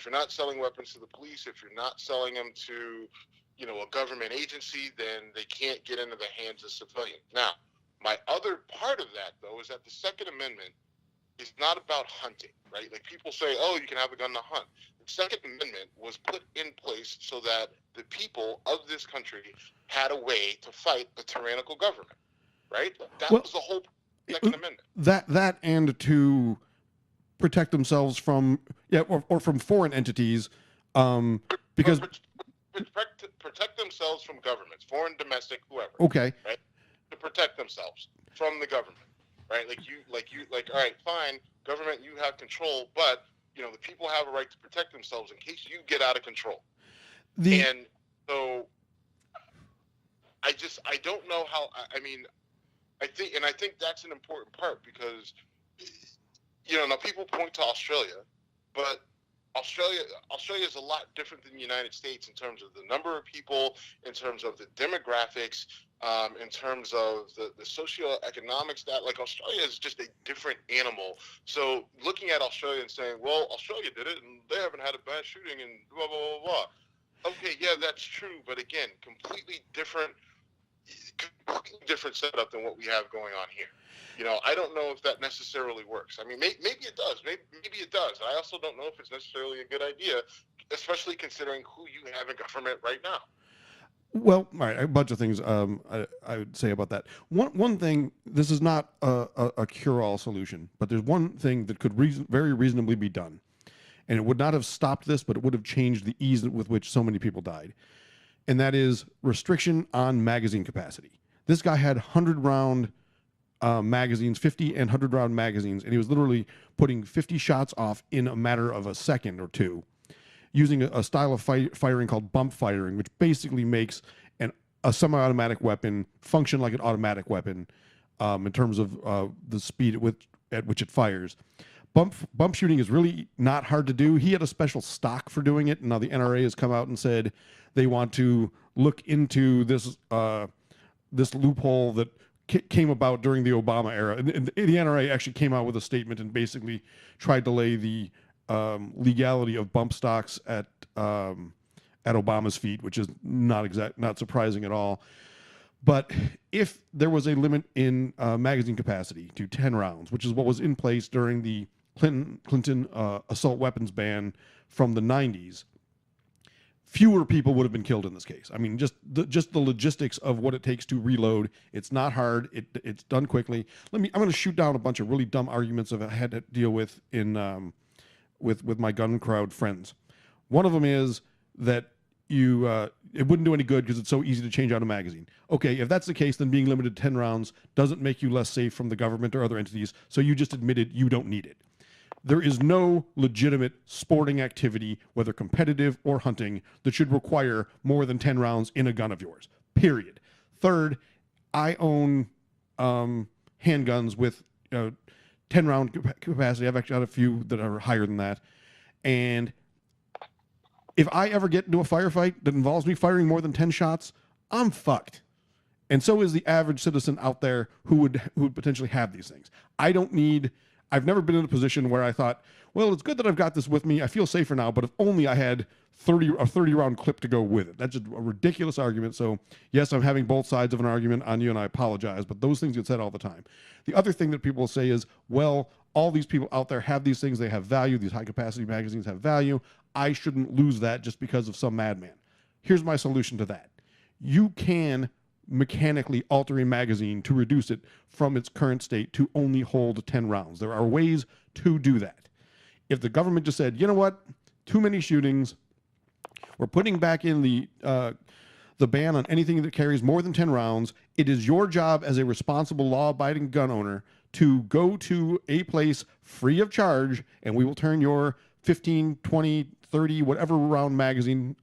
you're not selling weapons to the police, if you're not selling them to, you know, a government agency, then they can't get into the hands of civilians. Now, my other part of that, though, is that the Second Amendment is not about hunting, right? Like, people say, oh, you can have a gun to hunt. The Second Amendment was put in place so that the people of this country had a way to fight a tyrannical government, right? That was the whole Second Amendment. That and to protect themselves from, or from foreign entities, because protect themselves from governments, foreign, domestic, whoever. Okay. Right? To protect themselves from the government, right? All right, fine, government, you have control, but, you know, the people have a right to protect themselves in case you get out of control. And so I don't know how, I mean, I think that's an important part, because, you know, now people point to Australia, but Australia is a lot different than the United States in terms of the number of people, in terms of the demographics, in terms of the socioeconomic stat. Like, Australia is just a different animal. So looking at Australia and saying, well, Australia did it and they haven't had a mass shooting and blah, blah, blah, blah. Okay, yeah, that's true. But again, completely different completely different setup than what we have going on here. I don't know if that necessarily works. I mean, maybe it does. Maybe it does. I also don't know if it's necessarily a good idea, especially considering who you have in government right now. Well, all right, a bunch of things I would say about that. One thing, this is not a cure-all solution, but there's one thing that could very reasonably be done. And it would not have stopped this, but it would have changed the ease with which so many people died. And that is restriction on magazine capacity. This guy had 100-round magazines, 50 and 100-round magazines, and he was literally putting 50 shots off in a matter of a second or two, using a style of firing called bump firing, which basically makes a semi-automatic weapon function like an automatic weapon in terms of the speed at which it fires. Bump shooting is really not hard to do. He had a special stock for doing it, and now the NRA has come out and said they want to look into this loophole that came about during the Obama era. And the NRA actually came out with a statement and basically tried to lay the legality of bump stocks at Obama's feet, which is not surprising at all. But if there was a limit in magazine capacity to 10 rounds, which is what was in place during the Clinton assault weapons ban from the 90s, fewer people would have been killed in this case. I mean, just the logistics of what it takes to reload. It's not hard. It's done quickly. I'm going to shoot down a bunch of really dumb arguments I've had to deal with in with my gun crowd friends. One of them is that it wouldn't do any good because it's so easy to change out a magazine. Okay, if that's the case, then being limited to 10 rounds doesn't make you less safe from the government or other entities, so you just admitted you don't need it. There is no legitimate sporting activity, whether competitive or hunting, that should require more than 10 rounds in a gun of yours, period. Third, I own handguns with 10-round capacity. I've actually had a few that are higher than that. And if I ever get into a firefight that involves me firing more than 10 shots, I'm fucked. And so is the average citizen out there who would potentially have these things. I've never been in a position where I thought, well, it's good that I've got this with me. I feel safer now, but if only I had a 30-round clip to go with it. That's just a ridiculous argument. So, yes, I'm having both sides of an argument on you, and I apologize, but those things get said all the time. The other thing that people will say is, well, all these people out there have these things. They have value. These high-capacity magazines have value. I shouldn't lose that just because of some madman. Here's my solution to that. You can mechanically alter a magazine to reduce it from its current state to only hold 10 rounds. There are ways to do that. If the government just said, you know what, too many shootings, we're putting back in the ban on anything that carries more than 10 rounds, it is your job as a responsible law-abiding gun owner to go to a place free of charge, and we will turn your 15, 20, 30, whatever round magazine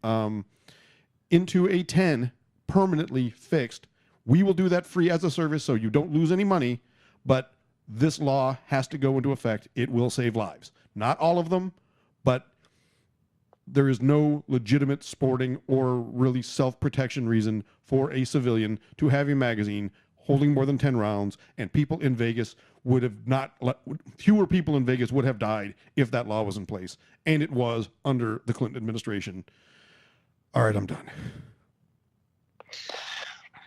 into a 10 permanently fixed. We will do that free as a service so you don't lose any money, but this law has to go into effect. It will save lives. Not all of them, but there is no legitimate sporting or really self-protection reason for a civilian to have a magazine holding more than 10 rounds, and people in Vegas fewer people in Vegas would have died if that law was in place, and it was under the Clinton administration. All right, I'm done.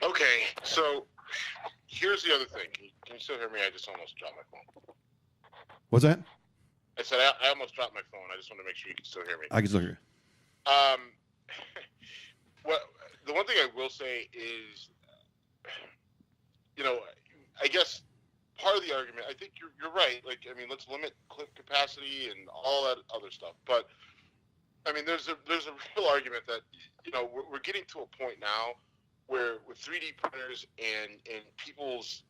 Okay, so here's the other thing. Can you still hear me? I just almost dropped my phone. What's that? I said I almost dropped my phone. I just want to make sure you can still hear me. I can still hear you. Well, the one thing I will say is, I guess part of the argument, I think you're right. Like, I mean, let's limit clip capacity and all that other stuff. But I mean, there's a real argument that we're getting to a point now where with 3D printers and people's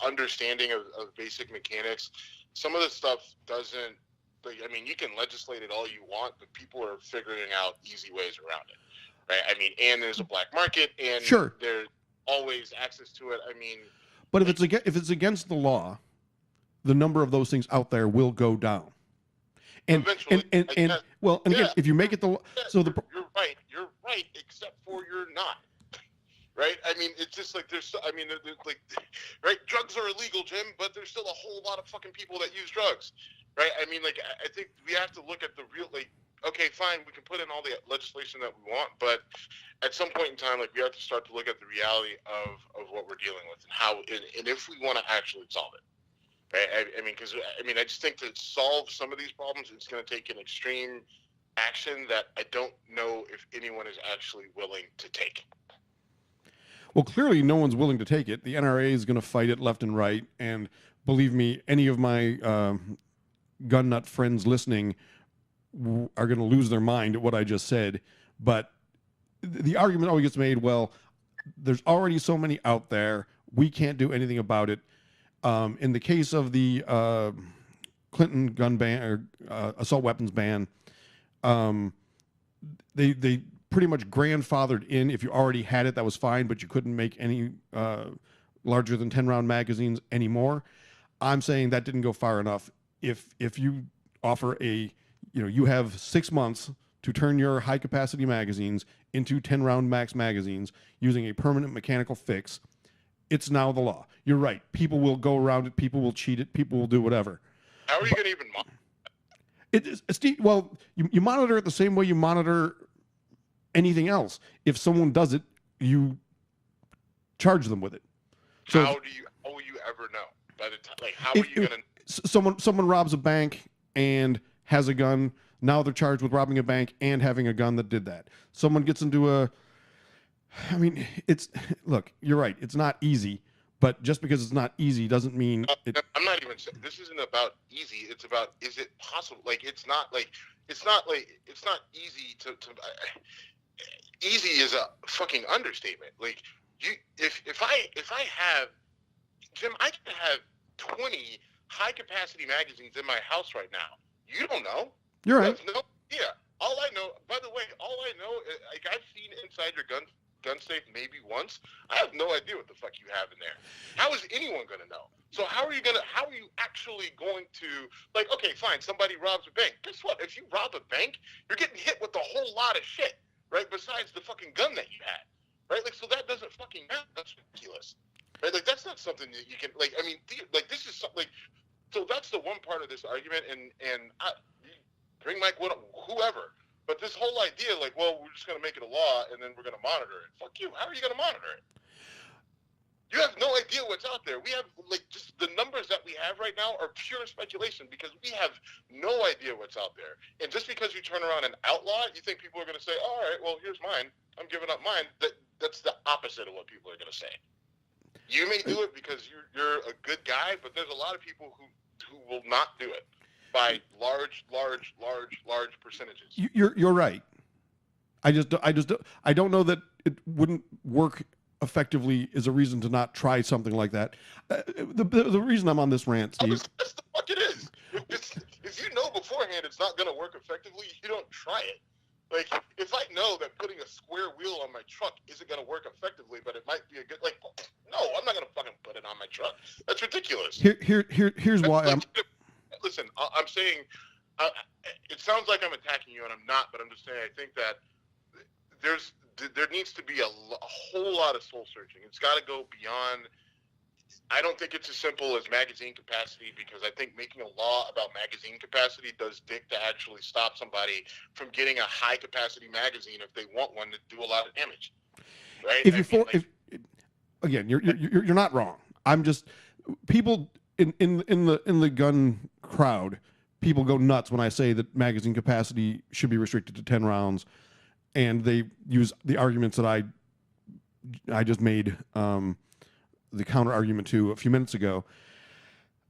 understanding of basic mechanics, some of this stuff doesn't. I mean, you can legislate it all you want, but people are figuring out easy ways around it, right? I mean, and there's a black market, and sure, there's always access to it. I mean, but if it's against the law, the number of those things out there will go down. And eventually, again, if you make it you're right, except for you're not. Right? I mean, it's just like there's like, right? Drugs are illegal, Jim, but there's still a whole lot of fucking people that use drugs, right? I mean, like, I think we have to look at the real, like, okay, fine, we can put in all the legislation that we want, but at some point in time, like, we have to start to look at the reality of what we're dealing with and how, and if we want to actually solve it. Right? I mean, because I just think to solve some of these problems, it's going to take an extreme action that I don't know if anyone is actually willing to take. Well, clearly no one's willing to take it. The NRA is going to fight it left and right. And believe me, any of my gun nut friends listening are going to lose their mind at what I just said. But the argument always gets made, well, there's already so many out there. We can't do anything about it. In the case of the Clinton gun ban or assault weapons ban, they pretty much grandfathered in. If you already had it, that was fine, but you couldn't make any larger than 10-round magazines anymore. I'm saying that didn't go far enough. If you offer you have 6 months to turn your high-capacity magazines into 10-round max magazines using a permanent mechanical fix, it's now the law. You're right. People will go around it. People will cheat it. People will do whatever. How are you going to even monitor it? Well, you monitor it the same way you monitor anything else. If someone does it, you charge them with it. So how will you ever know? By the time, like, how are you going to? Someone robs a bank and has a gun. Now they're charged with robbing a bank and having a gun that did that. Someone gets into look, you're right. It's not easy, but just because it's not easy doesn't mean I'm not even saying this isn't about easy. It's about, is it possible? Like, it's not easy to easy is a fucking understatement. Like, if I have, Jim, I can have 20 high capacity magazines in my house right now. You don't know. You're right. No idea. All I know, by the way, is, like, I've seen inside your gun safe maybe once. I have no idea what the fuck you have in there. How is anyone going to know? So how are you actually going to, like, okay, fine, somebody robs a bank. Guess what? If you rob a bank, you're getting hit with a whole lot of shit, right? Besides the fucking gun that you had, right? Like, so that doesn't fucking matter. That's ridiculous, right? Like, that's not something that you can, like, I mean, like, this is something, like, so that's the one part of this argument, and bring Mike, whoever. But this whole idea, like, well, we're just going to make it a law and then we're going to monitor it. Fuck you. How are you going to monitor it? You have no idea what's out there. We have, like, just the numbers that we have right now are pure speculation because we have no idea what's out there. And just because you turn around and outlaw it, you think people are going to say, all right, well, here's mine. I'm giving up mine. That's the opposite of what people are going to say. You may do it because you're a good guy, but there's a lot of people who will not do it. By large percentages. You're right. I don't know that it wouldn't work effectively as a reason to not try something like that. The reason I'm on this rant, Steve. That's the fuck it is. If you know beforehand it's not going to work effectively, you don't try it. Like, if I know that putting a square wheel on my truck isn't going to work effectively, but it might be a good, like, no, I'm not going to fucking put it on my truck. That's ridiculous. Here's why I'm. Listen, I'm saying, it sounds like I'm attacking you, and I'm not, but I'm just saying I think that there needs to be a whole lot of soul searching. It's got to go beyond. I don't think it's as simple as magazine capacity, because I think making a law about magazine capacity does dick to actually stop somebody from getting a high capacity magazine if they want one to do a lot of damage. Right? Again, you're not wrong. I'm just, people in the gun crowd, people go nuts when I say that magazine capacity should be restricted to 10 rounds, and they use the arguments that I just made the counter argument to a few minutes ago.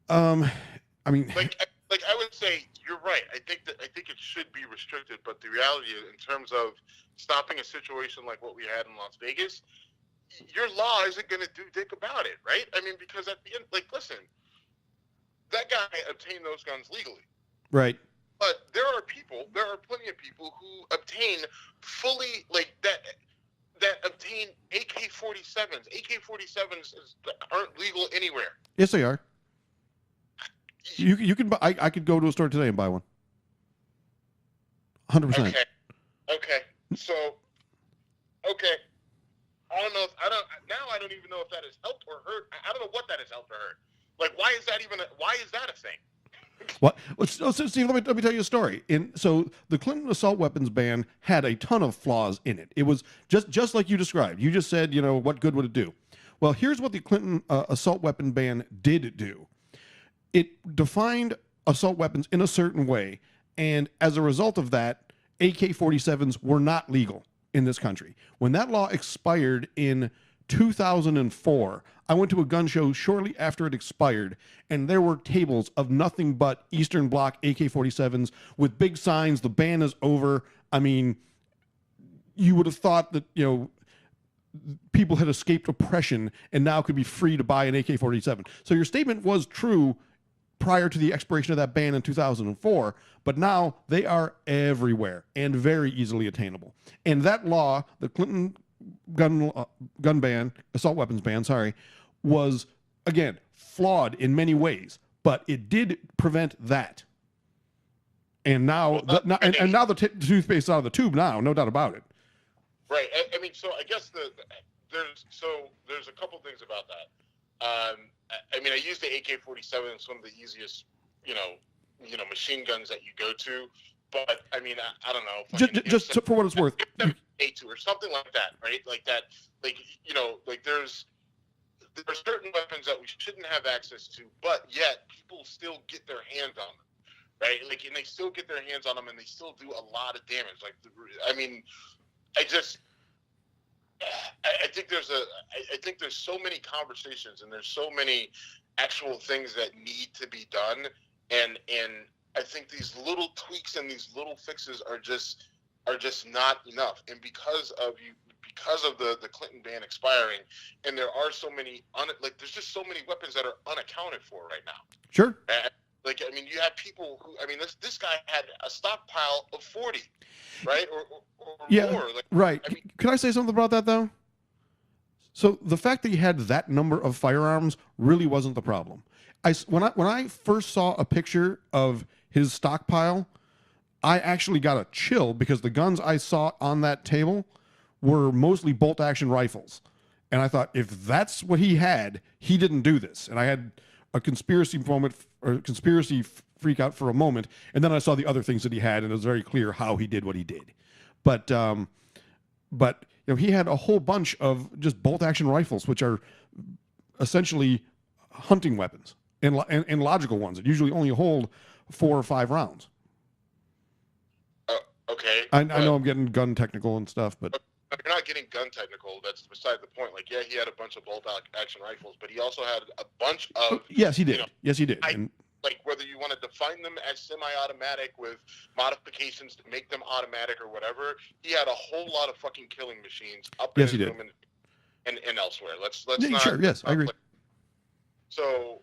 I mean, like I would say you're right. I think it should be restricted, but the reality is, in terms of stopping a situation like what we had in Las Vegas, your law isn't going to do dick about it, right? I mean, because at the end, like, listen, that guy obtained those guns legally. Right. But there are plenty of people who obtain fully, like, that obtain AK-47s. AK-47s aren't legal anywhere. Yes, they are. You can buy, I could go to a store today and buy one. 100%. Okay. So, okay. I don't even know if that has helped or hurt. I don't know what that has helped or hurt. Like, why is that a thing? What? So, Steve, let me tell you a story. So the Clinton assault weapons ban had a ton of flaws in it. It was just like you described. You just said, what good would it do? Well, here's what the Clinton assault weapon ban did do. It defined assault weapons in a certain way, and as a result of that, AK-47s were not legal in this country. When that law expired in 2004, I went to a gun show shortly after it expired, and there were tables of nothing but Eastern Bloc AK-47s with big signs, the ban is over. I mean, you would have thought that, people had escaped oppression and now could be free to buy an AK-47. So your statement was true prior to the expiration of that ban in 2004, but now they are everywhere and very easily attainable. And that law, the Clinton gun ban, assault weapons ban, was, again, flawed in many ways, but it did prevent that. And now, now the toothpaste out of the tube now, no doubt about it. Right. I mean, so I guess there's a couple things about that. I mean, I use the AK-47. It's one of the easiest, machine guns that you go to. But I mean, I don't know. Just for what it's worth, A2 or something like that, right? Like that, there are certain weapons that we shouldn't have access to, but yet people still get their hands on them, right? And they still get their hands on them, and they still do a lot of damage. I think there's so many conversations, and there's so many actual things that need to be done, and I think these little tweaks and these little fixes are just not enough. And because of the Clinton ban expiring, and there are so many there's just so many weapons that are unaccounted for right now. Sure. You have people who, this guy had a stockpile of 40, right? Or yeah, more. Right. Can I say something about that, though? So the fact that he had that number of firearms really wasn't the problem. When I first saw a picture of his stockpile, I actually got a chill because the guns I saw on that table were mostly bolt-action rifles. And I thought, if that's what he had, he didn't do this. And I had a conspiracy freak out for a moment, and then I saw the other things that he had, and it was very clear how he did what he did. But he had a whole bunch of just bolt-action rifles, which are essentially hunting weapons and logical ones that usually only hold 4 or 5 rounds. Okay. I know I'm getting gun technical and stuff, but you're not getting gun technical. That's beside the point. He had a bunch of bolt-action rifles, but he also had a bunch of. Yes, he did. Yes, he did. Whether you want to define them as semi-automatic with modifications to make them automatic or whatever, he had a whole lot of fucking killing machines up in his room and elsewhere. Let's not. Sure. Yes, I agree. So.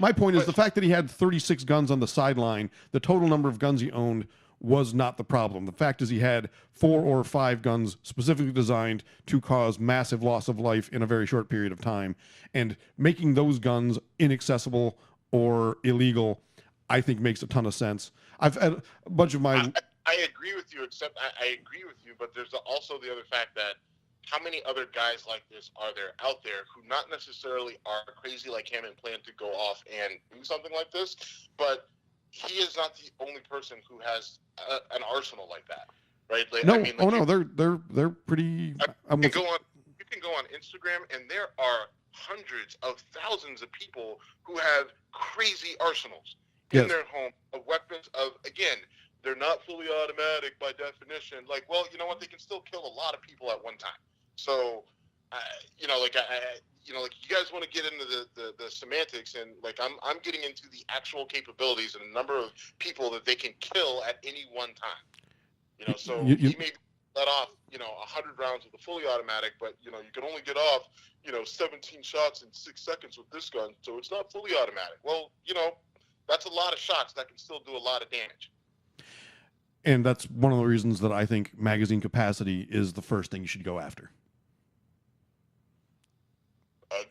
My point is the fact that he had 36 guns on the sideline, the total number of guns he owned was not the problem. The fact is he had 4 or 5 guns specifically designed to cause massive loss of life in a very short period of time. And making those guns inaccessible or illegal, I think makes a ton of sense. I've had a bunch of my... I agree with you, except I agree with you, but there's also the other fact that how many other guys like this are there out there who not necessarily are crazy like him and plan to go off and do something like this, but he is not the only person who has an arsenal like that, right? They're pretty. You can go on Instagram, and there are hundreds of thousands of people who have crazy arsenals in their home of weapons. Again, they're not fully automatic by definition. You know what? They can still kill a lot of people at one time. So, you guys want to get into the semantics, and I'm getting into the actual capabilities and the number of people that they can kill at any one time. So he may let off 100 rounds with a fully automatic, but you can only get off 17 shots in 6 seconds with this gun, so it's not fully automatic. Well, that's a lot of shots that can still do a lot of damage. And that's one of the reasons that I think magazine capacity is the first thing you should go after.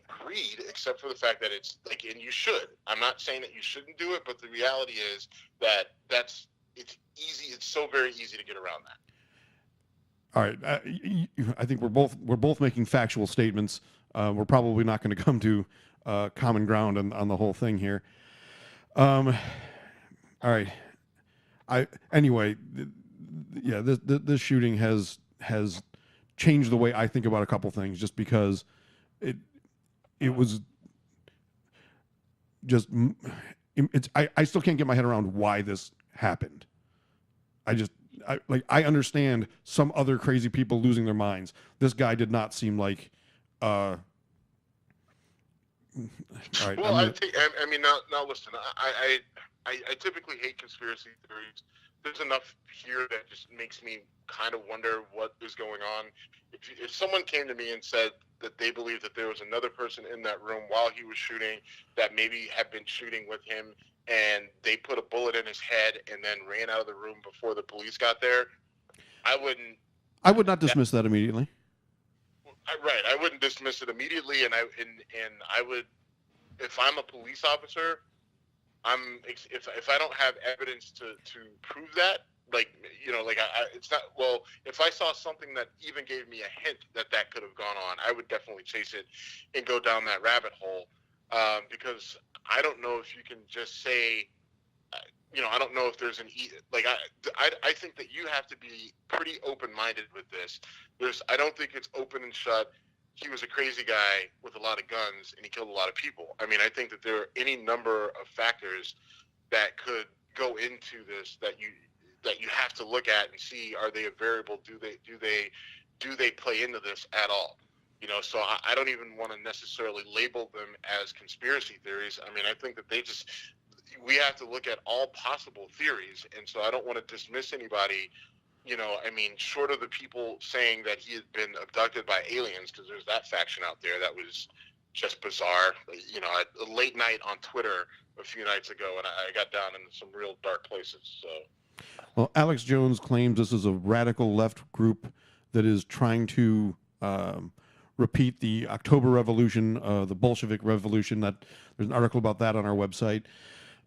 Agreed, except for the fact that it's and you should. I'm not saying that you shouldn't do it, but the reality is that it's easy. It's so very easy to get around that. All right, I think we're both making factual statements. We're probably not going to come to common ground on the whole thing here. All right. Anyway, yeah, this shooting has changed the way I think about a couple things, just because it was just I still can't get my head around why this happened. I understand some other crazy people losing their minds. This guy did not seem like all right. Well, I mean, now listen. I typically hate conspiracy theories. There's enough here that just makes me kind of wonder what is going on. If someone came to me and said that they believe that there was another person in that room while he was shooting that maybe had been shooting with him, and they put a bullet in his head and then ran out of the room before the police got there, I would not dismiss that immediately. Right, I wouldn't dismiss it immediately, and I would, if I'm a police officer, if I don't have evidence to prove that, like, it's not, well, if I saw something that even gave me a hint that could have gone on, I would definitely chase it and go down that rabbit hole, because I don't know if you can just say, I don't know if there's I think that you have to be pretty open-minded with this. I don't think it's open and shut. He was a crazy guy with a lot of guns and he killed a lot of people. I mean, I think that there are any number of factors that could go into this that you have to look at and see, are they a variable? Do they play into this at all? So I don't even want to necessarily label them as conspiracy theories. I mean, I think that we have to look at all possible theories. And so I don't want to dismiss anybody, I mean, short of the people saying that he had been abducted by aliens, because there's that faction out there that was just bizarre. A late night on Twitter a few nights ago, and I got down into some real dark places. So, well, Alex Jones claims this is a radical left group that is trying to repeat the October Revolution, the Bolshevik Revolution. That there's an article about that on our website.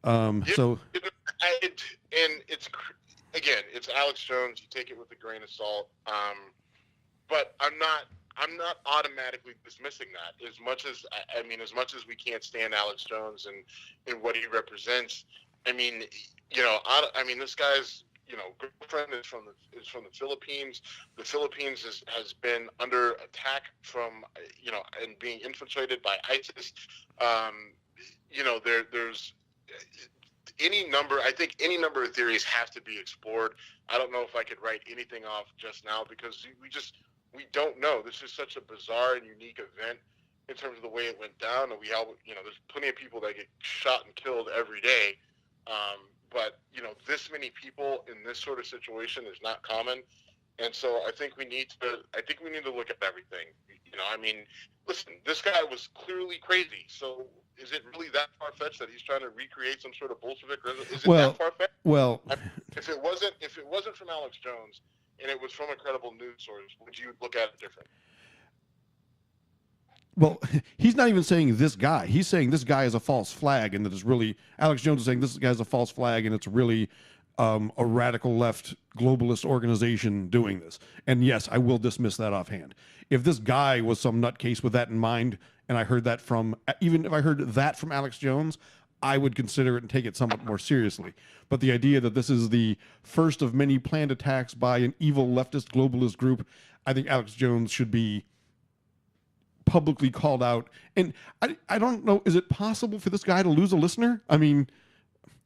So, and it's Alex Jones. You take it with a grain of salt. But I'm not automatically dismissing that. As much as we can't stand Alex Jones and what he represents, I mean, this guy's, girlfriend is from the Philippines. The Philippines has been under attack from, and being infiltrated by ISIS. There's I think any number of theories have to be explored. I don't know if I could write anything off just now, because we don't know. This is such a bizarre and unique event in terms of the way it went down. And there's plenty of people that get shot and killed every day. But this many people in this sort of situation is not common. And so I think we need to look at everything. I mean, listen, this guy was clearly crazy. So is it really that far-fetched that he's trying to recreate some sort of Bolshevik? Is it that far-fetched? Well, if it wasn't from Alex Jones and it was from a credible news source, would you look at it different? Well, he's not even saying this guy. He's saying this guy is a false flag, and that it's really Alex Jones is saying this guy is a false flag, and it's really a radical left globalist organization doing this. And yes, I will dismiss that offhand. If this guy was some nutcase with that in mind, and I heard that even if I heard that from Alex Jones, I would consider it and take it somewhat more seriously. But the idea that this is the first of many planned attacks by an evil leftist globalist group, I think Alex Jones should be publicly called out. And I don't know, is it possible for this guy to lose a listener? I mean,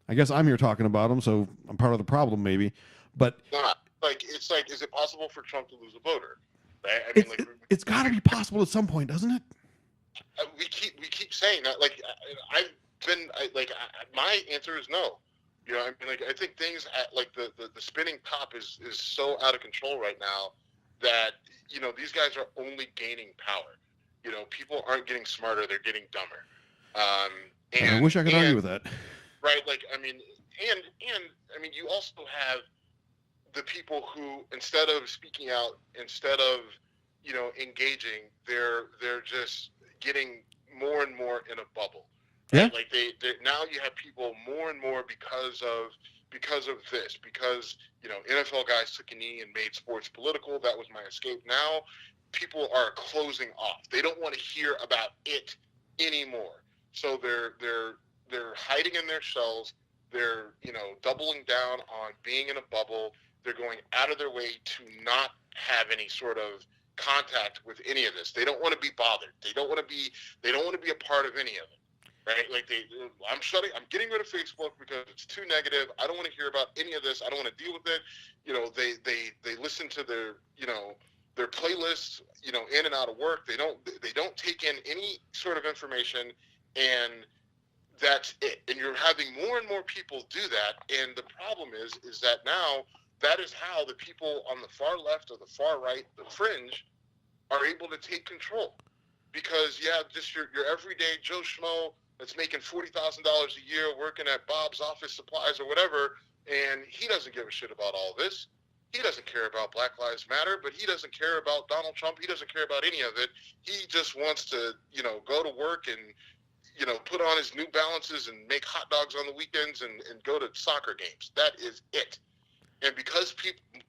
I guess I'm here talking about him, so I'm part of the problem maybe. But is it possible for Trump to lose a voter? Right? I mean, it's got to be possible at some point, doesn't it? We keep saying that. My answer is no. I think things the spinning top is so out of control right now that these guys are only gaining power. People aren't getting smarter; they're getting dumber. And I wish I could argue with that. Right? You also have the people who, instead of speaking out, instead of engaging, they're just getting more and more in a bubble. Yeah. Right? They now you have people more and more because of this, because NFL guys took a knee and made sports political. That was my escape. Now people are closing off. They don't want to hear about it anymore. So they're they're hiding in their shells. They're, you know, doubling down on being in a bubble. They're going out of their way to not have any sort of contact with any of this. They don't want to be bothered. They don't want to be a part of any of it. Right? Like I'm getting rid of Facebook because it's too negative. I don't want to hear about any of this. I don't want to deal with it. You know, they listen to their, you know, their playlists, you know, in and out of work. They don't take in any sort of information, and that's it. And you're having more and more people do that. And the problem is that now that is how the people on the far left or the far right, the fringe, are able to take control. Because just your everyday Joe Schmo that's making $40,000 a year working at Bob's Office Supplies or whatever, and he doesn't give a shit about all this. He doesn't care about Black Lives Matter, but he doesn't care about Donald Trump. He doesn't care about any of it. He just wants to, you know, go to work and, you know, put on his New Balances and make hot dogs on the weekends and go to soccer games. That is it. And because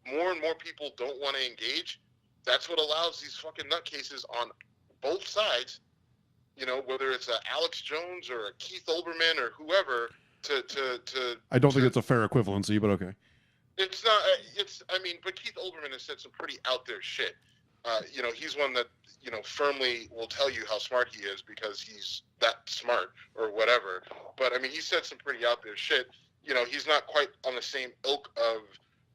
more and more people don't want to engage, that's what allows these fucking nutcases on both sides, you know, whether it's a Alex Jones or a Keith Olbermann or whoever, to I don't think it's a fair equivalency, but okay. It's not. But Keith Olbermann has said some pretty out there shit. You know, he's one that, you know, firmly will tell you how smart he is because he's that smart or whatever. But I mean, he said some pretty out there shit. You know, he's not quite on the same ilk of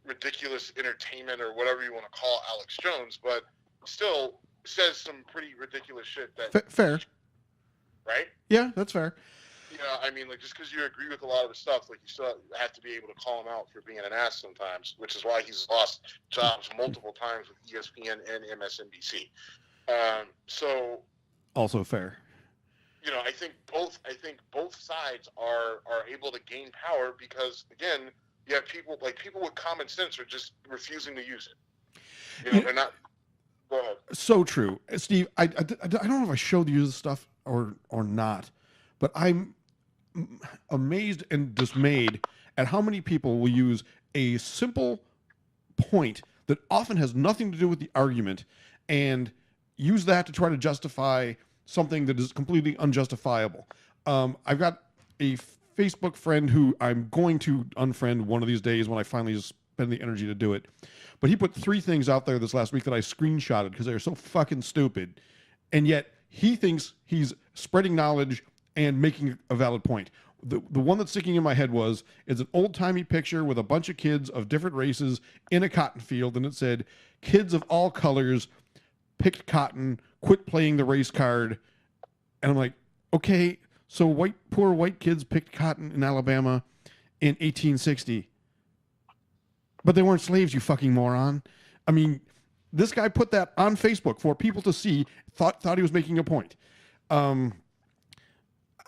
ridiculous entertainment or whatever you want to call Alex Jones, but still says some pretty ridiculous shit. That fair, right? Yeah, that's fair. You know, I mean, like, just because you agree with a lot of the stuff, like, you still have to be able to call him out for being an ass sometimes, which is why he's lost jobs multiple times with ESPN and MSNBC. So, also fair. You know, I think both sides are able to gain power because, again, you have people with common sense are just refusing to use it. You know, they're not. Go ahead. So true, Steve. I don't know if I showed you this stuff or not, but I'm amazed and dismayed at how many people will use a simple point that often has nothing to do with the argument and use that to try to justify something that is completely unjustifiable. I've got a Facebook friend who I'm going to unfriend one of these days when I finally spend the energy to do it. But he put 3 things out there this last week that I screenshotted because they're so fucking stupid. And yet he thinks he's spreading knowledge and making a valid point. The one that's sticking in my head is an old-timey picture with a bunch of kids of different races in a cotton field, and it said, "Kids of all colors picked cotton, quit playing the race card." And I'm like, okay, so poor white kids picked cotton in Alabama in 1860. But they weren't slaves, you fucking moron. I mean, this guy put that on Facebook for people to see, thought he was making a point.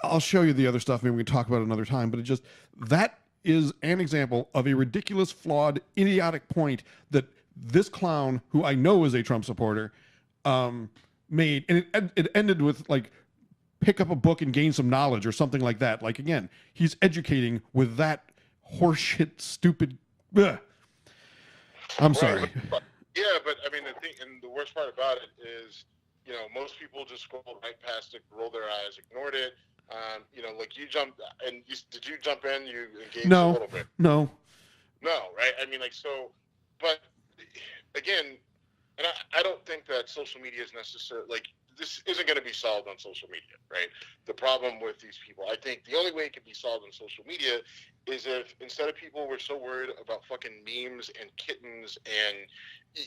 I'll show you the other stuff. Maybe we can talk about it another time. But that is an example of a ridiculous, flawed, idiotic point that this clown, who I know is a Trump supporter, made. And it ended with, like, pick up a book and gain some knowledge or something like that. Like, again, he's educating with that horseshit, stupid. Ugh. I'm sorry. Yeah, but I mean, the thing, and the worst part about it is, you know, most people just scrolled right past it, rolled their eyes, ignored it. You know, like, you jumped, and did you jump in? You engaged a little bit. No, right? I mean, like, so, but again, and I don't think that social media is necessary. Like, this isn't going to be solved on social media, right? The problem with these people, I think the only way it can be solved on social media is if, instead of people were so worried about fucking memes and kittens and,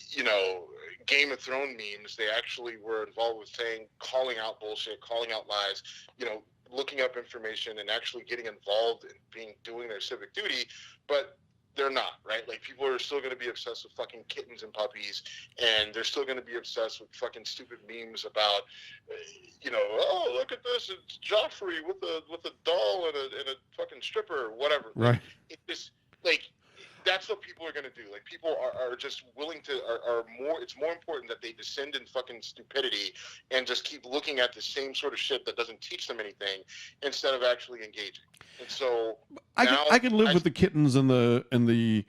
you know, Game of Thrones memes, they actually were involved with calling out bullshit, calling out lies, you know, looking up information and actually getting involved in doing their civic duty. But they're not, right? Like, people are still going to be obsessed with fucking kittens and puppies, and they're still going to be obsessed with fucking stupid memes about, you know, oh, look at this, it's Joffrey with a doll and a fucking stripper or whatever. Right. Like, it just, like, that's what people are going to do. Like, people are just willing to, are more, it's more important that they descend in fucking stupidity and just keep looking at the same sort of shit that doesn't teach them anything instead of actually engaging. And so I can live with the kittens and the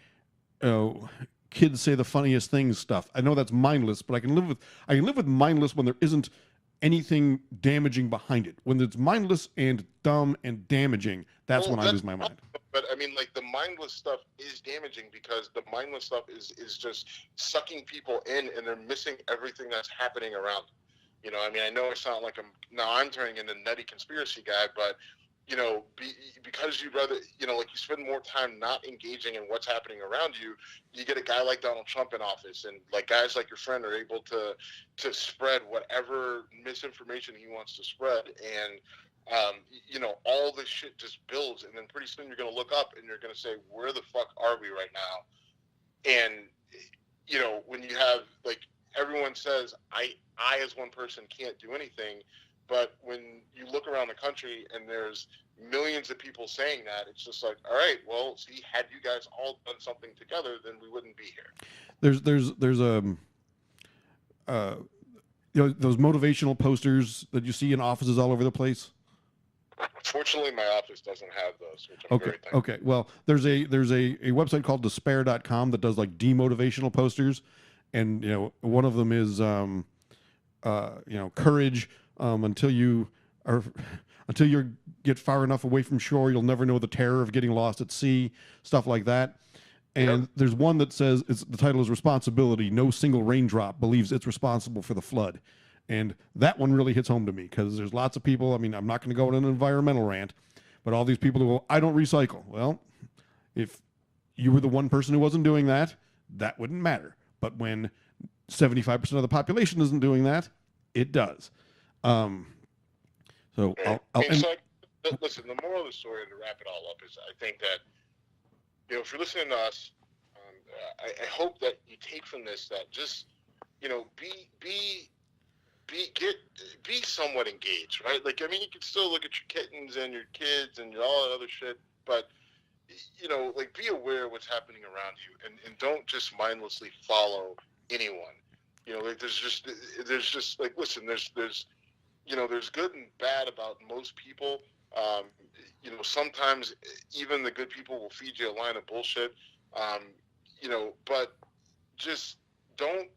kids say the funniest things stuff. I know that's mindless, but I can live with mindless when there isn't anything damaging behind it. When it's mindless and dumb and damaging, that's when I lose my mind. But I mean, like, the mindless stuff is damaging because the mindless stuff is just sucking people in, and they're missing everything that's happening around them. You know, I mean, I know I sound like I'm turning into a nutty conspiracy guy, but, you know, because you'd rather, you know, like, you spend more time not engaging in what's happening around you, you get a guy like Donald Trump in office, and like guys like your friend are able to spread whatever misinformation he wants to spread, and you know, all this shit just builds, and then pretty soon you're going to look up and you're going to say, where the fuck are we right now? And, you know, when you have, like, everyone says, I as one person can't do anything, but when you look around the country and there's millions of people saying that, it's just like, all right, well, see, had you guys all done something together, then we wouldn't be here. There's you know, those motivational posters that you see in offices all over the place. Fortunately, my office doesn't have those, which I'm very thankful. Okay. Well, there's a website called despair.com that does like demotivational posters, and you know, one of them is you know, courage until you get far enough away from shore, you'll never know the terror of getting lost at sea, stuff like that. And there's one that says, the title is Responsibility. No single raindrop believes it's responsible for the flood. And that one really hits home to me because there's lots of people. I mean, I'm not going to go on an environmental rant, but all these people who go, I don't recycle. Well, if you were the one person who wasn't doing that, that wouldn't matter. But when 75% of the population isn't doing that, it does. So listen, the moral of the story, to wrap it all up, is I think that, you know, if you're listening to us, I hope that you take from this that just, you know, be somewhat engaged, right? Like, I mean, you can still look at your kittens and your kids and all that other shit, but, you know, like, be aware of what's happening around you, and don't just mindlessly follow anyone. You know, like, there's just like, listen, there's you know, there's good and bad about most people. You know, sometimes even the good people will feed you a line of bullshit. You know, but just don't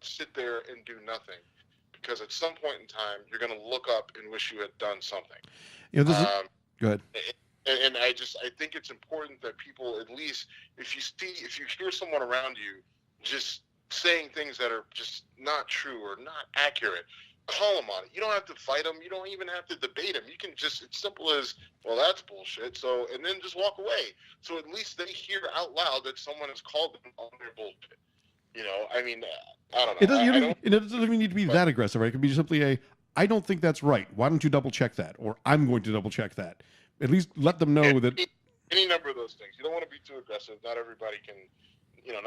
sit there and do nothing, because at some point in time you're going to look up and wish you had done something. You know, go ahead. And I think it's important that people, at least if you hear someone around you just saying things that are just not true or not accurate, call them on it. You don't have to fight them. You don't even have to debate them. You can just, it's simple as, well, that's bullshit. So, and then just walk away. So at least they hear out loud that someone has called them on their bullshit. You know, I mean, I don't know. It doesn't even need to be that aggressive, right? It could be simply I don't think that's right. Why don't you double check that? Or I'm going to double check that. At least let them know that. Any number of those things. You don't want to be too aggressive. Not everybody can, you know,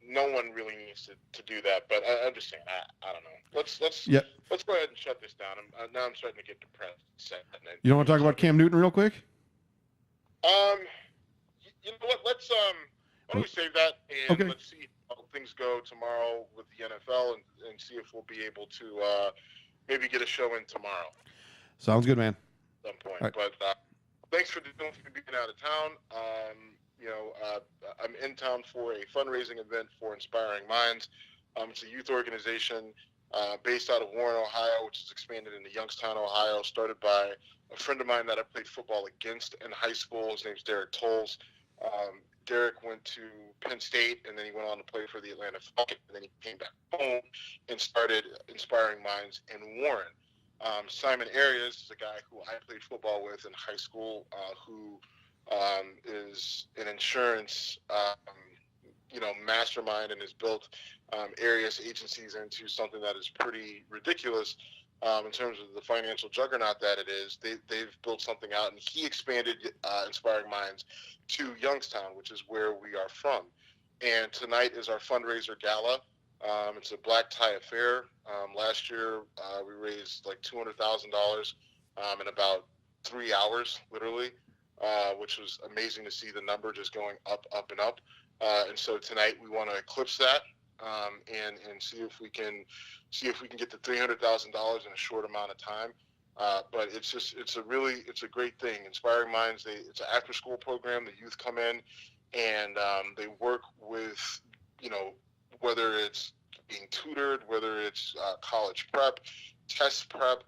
no one really needs to do that, but I'm just saying, I don't know. Let's go ahead and shut this down. Now I'm starting to get depressed. You don't want to talk about Cam Newton real quick? You know what? Let's why don't we save that, and let's see how things go tomorrow with the NFL, and see if we'll be able to maybe get a show in tomorrow. Sounds good, man. At some point. Right. But thanks for being out of town. You know, I'm in town for a fundraising event for Inspiring Minds. It's a youth organization based out of Warren, Ohio, which is expanded into Youngstown, Ohio, started by a friend of mine that I played football against in high school. His name's Derek Tolles. Derek went to Penn State, and then he went on to play for the Atlanta Falcons, and then he came back home and started Inspiring Minds in Warren. Simon Arias is a guy who I played football with in high school, who is an insurance, you know, mastermind, and has built Arias agencies into something that is pretty ridiculous in terms of the financial juggernaut that it is. They've built something out, and he expanded Inspiring Minds to Youngstown, which is where we are from. And tonight is our fundraiser gala. It's a black tie affair. Last year, we raised like $200,000 in about 3 hours, literally. Which was amazing to see the number just going up, up, and up. And so tonight we want to eclipse that and see if we can get to $300,000 in a short amount of time. But it's a great thing. Inspiring Minds, it's an after school program. The youth come in and they work with, you know, whether it's being tutored, whether it's college prep, test prep.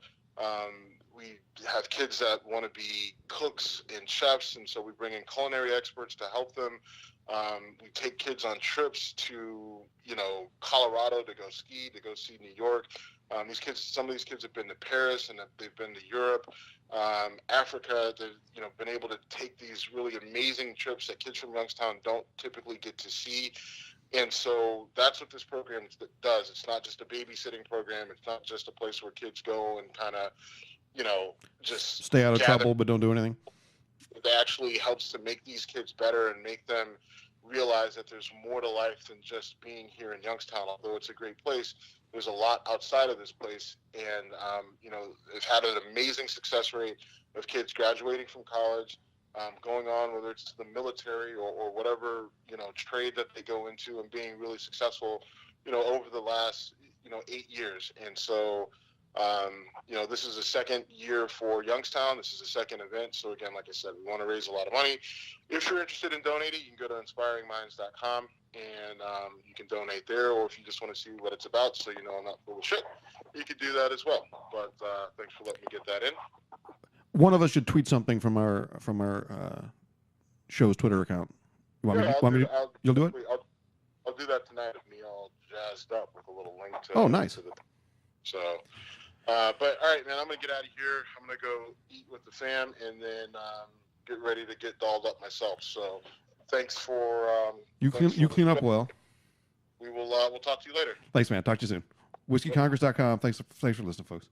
We have kids that want to be cooks and chefs, and so we bring in culinary experts to help them. We take kids on trips to, Colorado to go ski, to go see New York. Some of these kids have been to Paris and they've been to Europe, Africa. They've, been able to take these really amazing trips that kids from Youngstown don't typically get to see. And so that's what this program does. It's not just a babysitting program. It's not just a place where kids go and kind of, just stay out of gather. trouble, but don't do anything. It actually helps to make these kids better and make them realize that there's more to life than just being here in Youngstown. Although it's a great place, there's a lot outside of this place. And, it's had an amazing success rate of kids graduating from college, going on, whether it's to the military or whatever, trade that they go into, and being really successful, over the last, 8 years. And so, this is the second year for Youngstown. This is the second event. So again, like I said, we want to raise a lot of money. If you're interested in donating, you can go to inspiringminds.com and you can donate there. Or if you just want to see what it's about, so I'm not full of shit, you could do that as well. But thanks for letting me get that in. One of us should tweet something from our show's Twitter account. You'll do it? I'll do that tonight with me all jazzed up with a little link to. Oh, nice. But all right, man, I'm gonna get out of here. I'm gonna go eat with the fam and then get ready to get dolled up myself. So thanks for you clean up well. We'll talk to you later. Thanks, man. Talk to you soon. WhiskeyCongress.com. Thanks for listening, folks.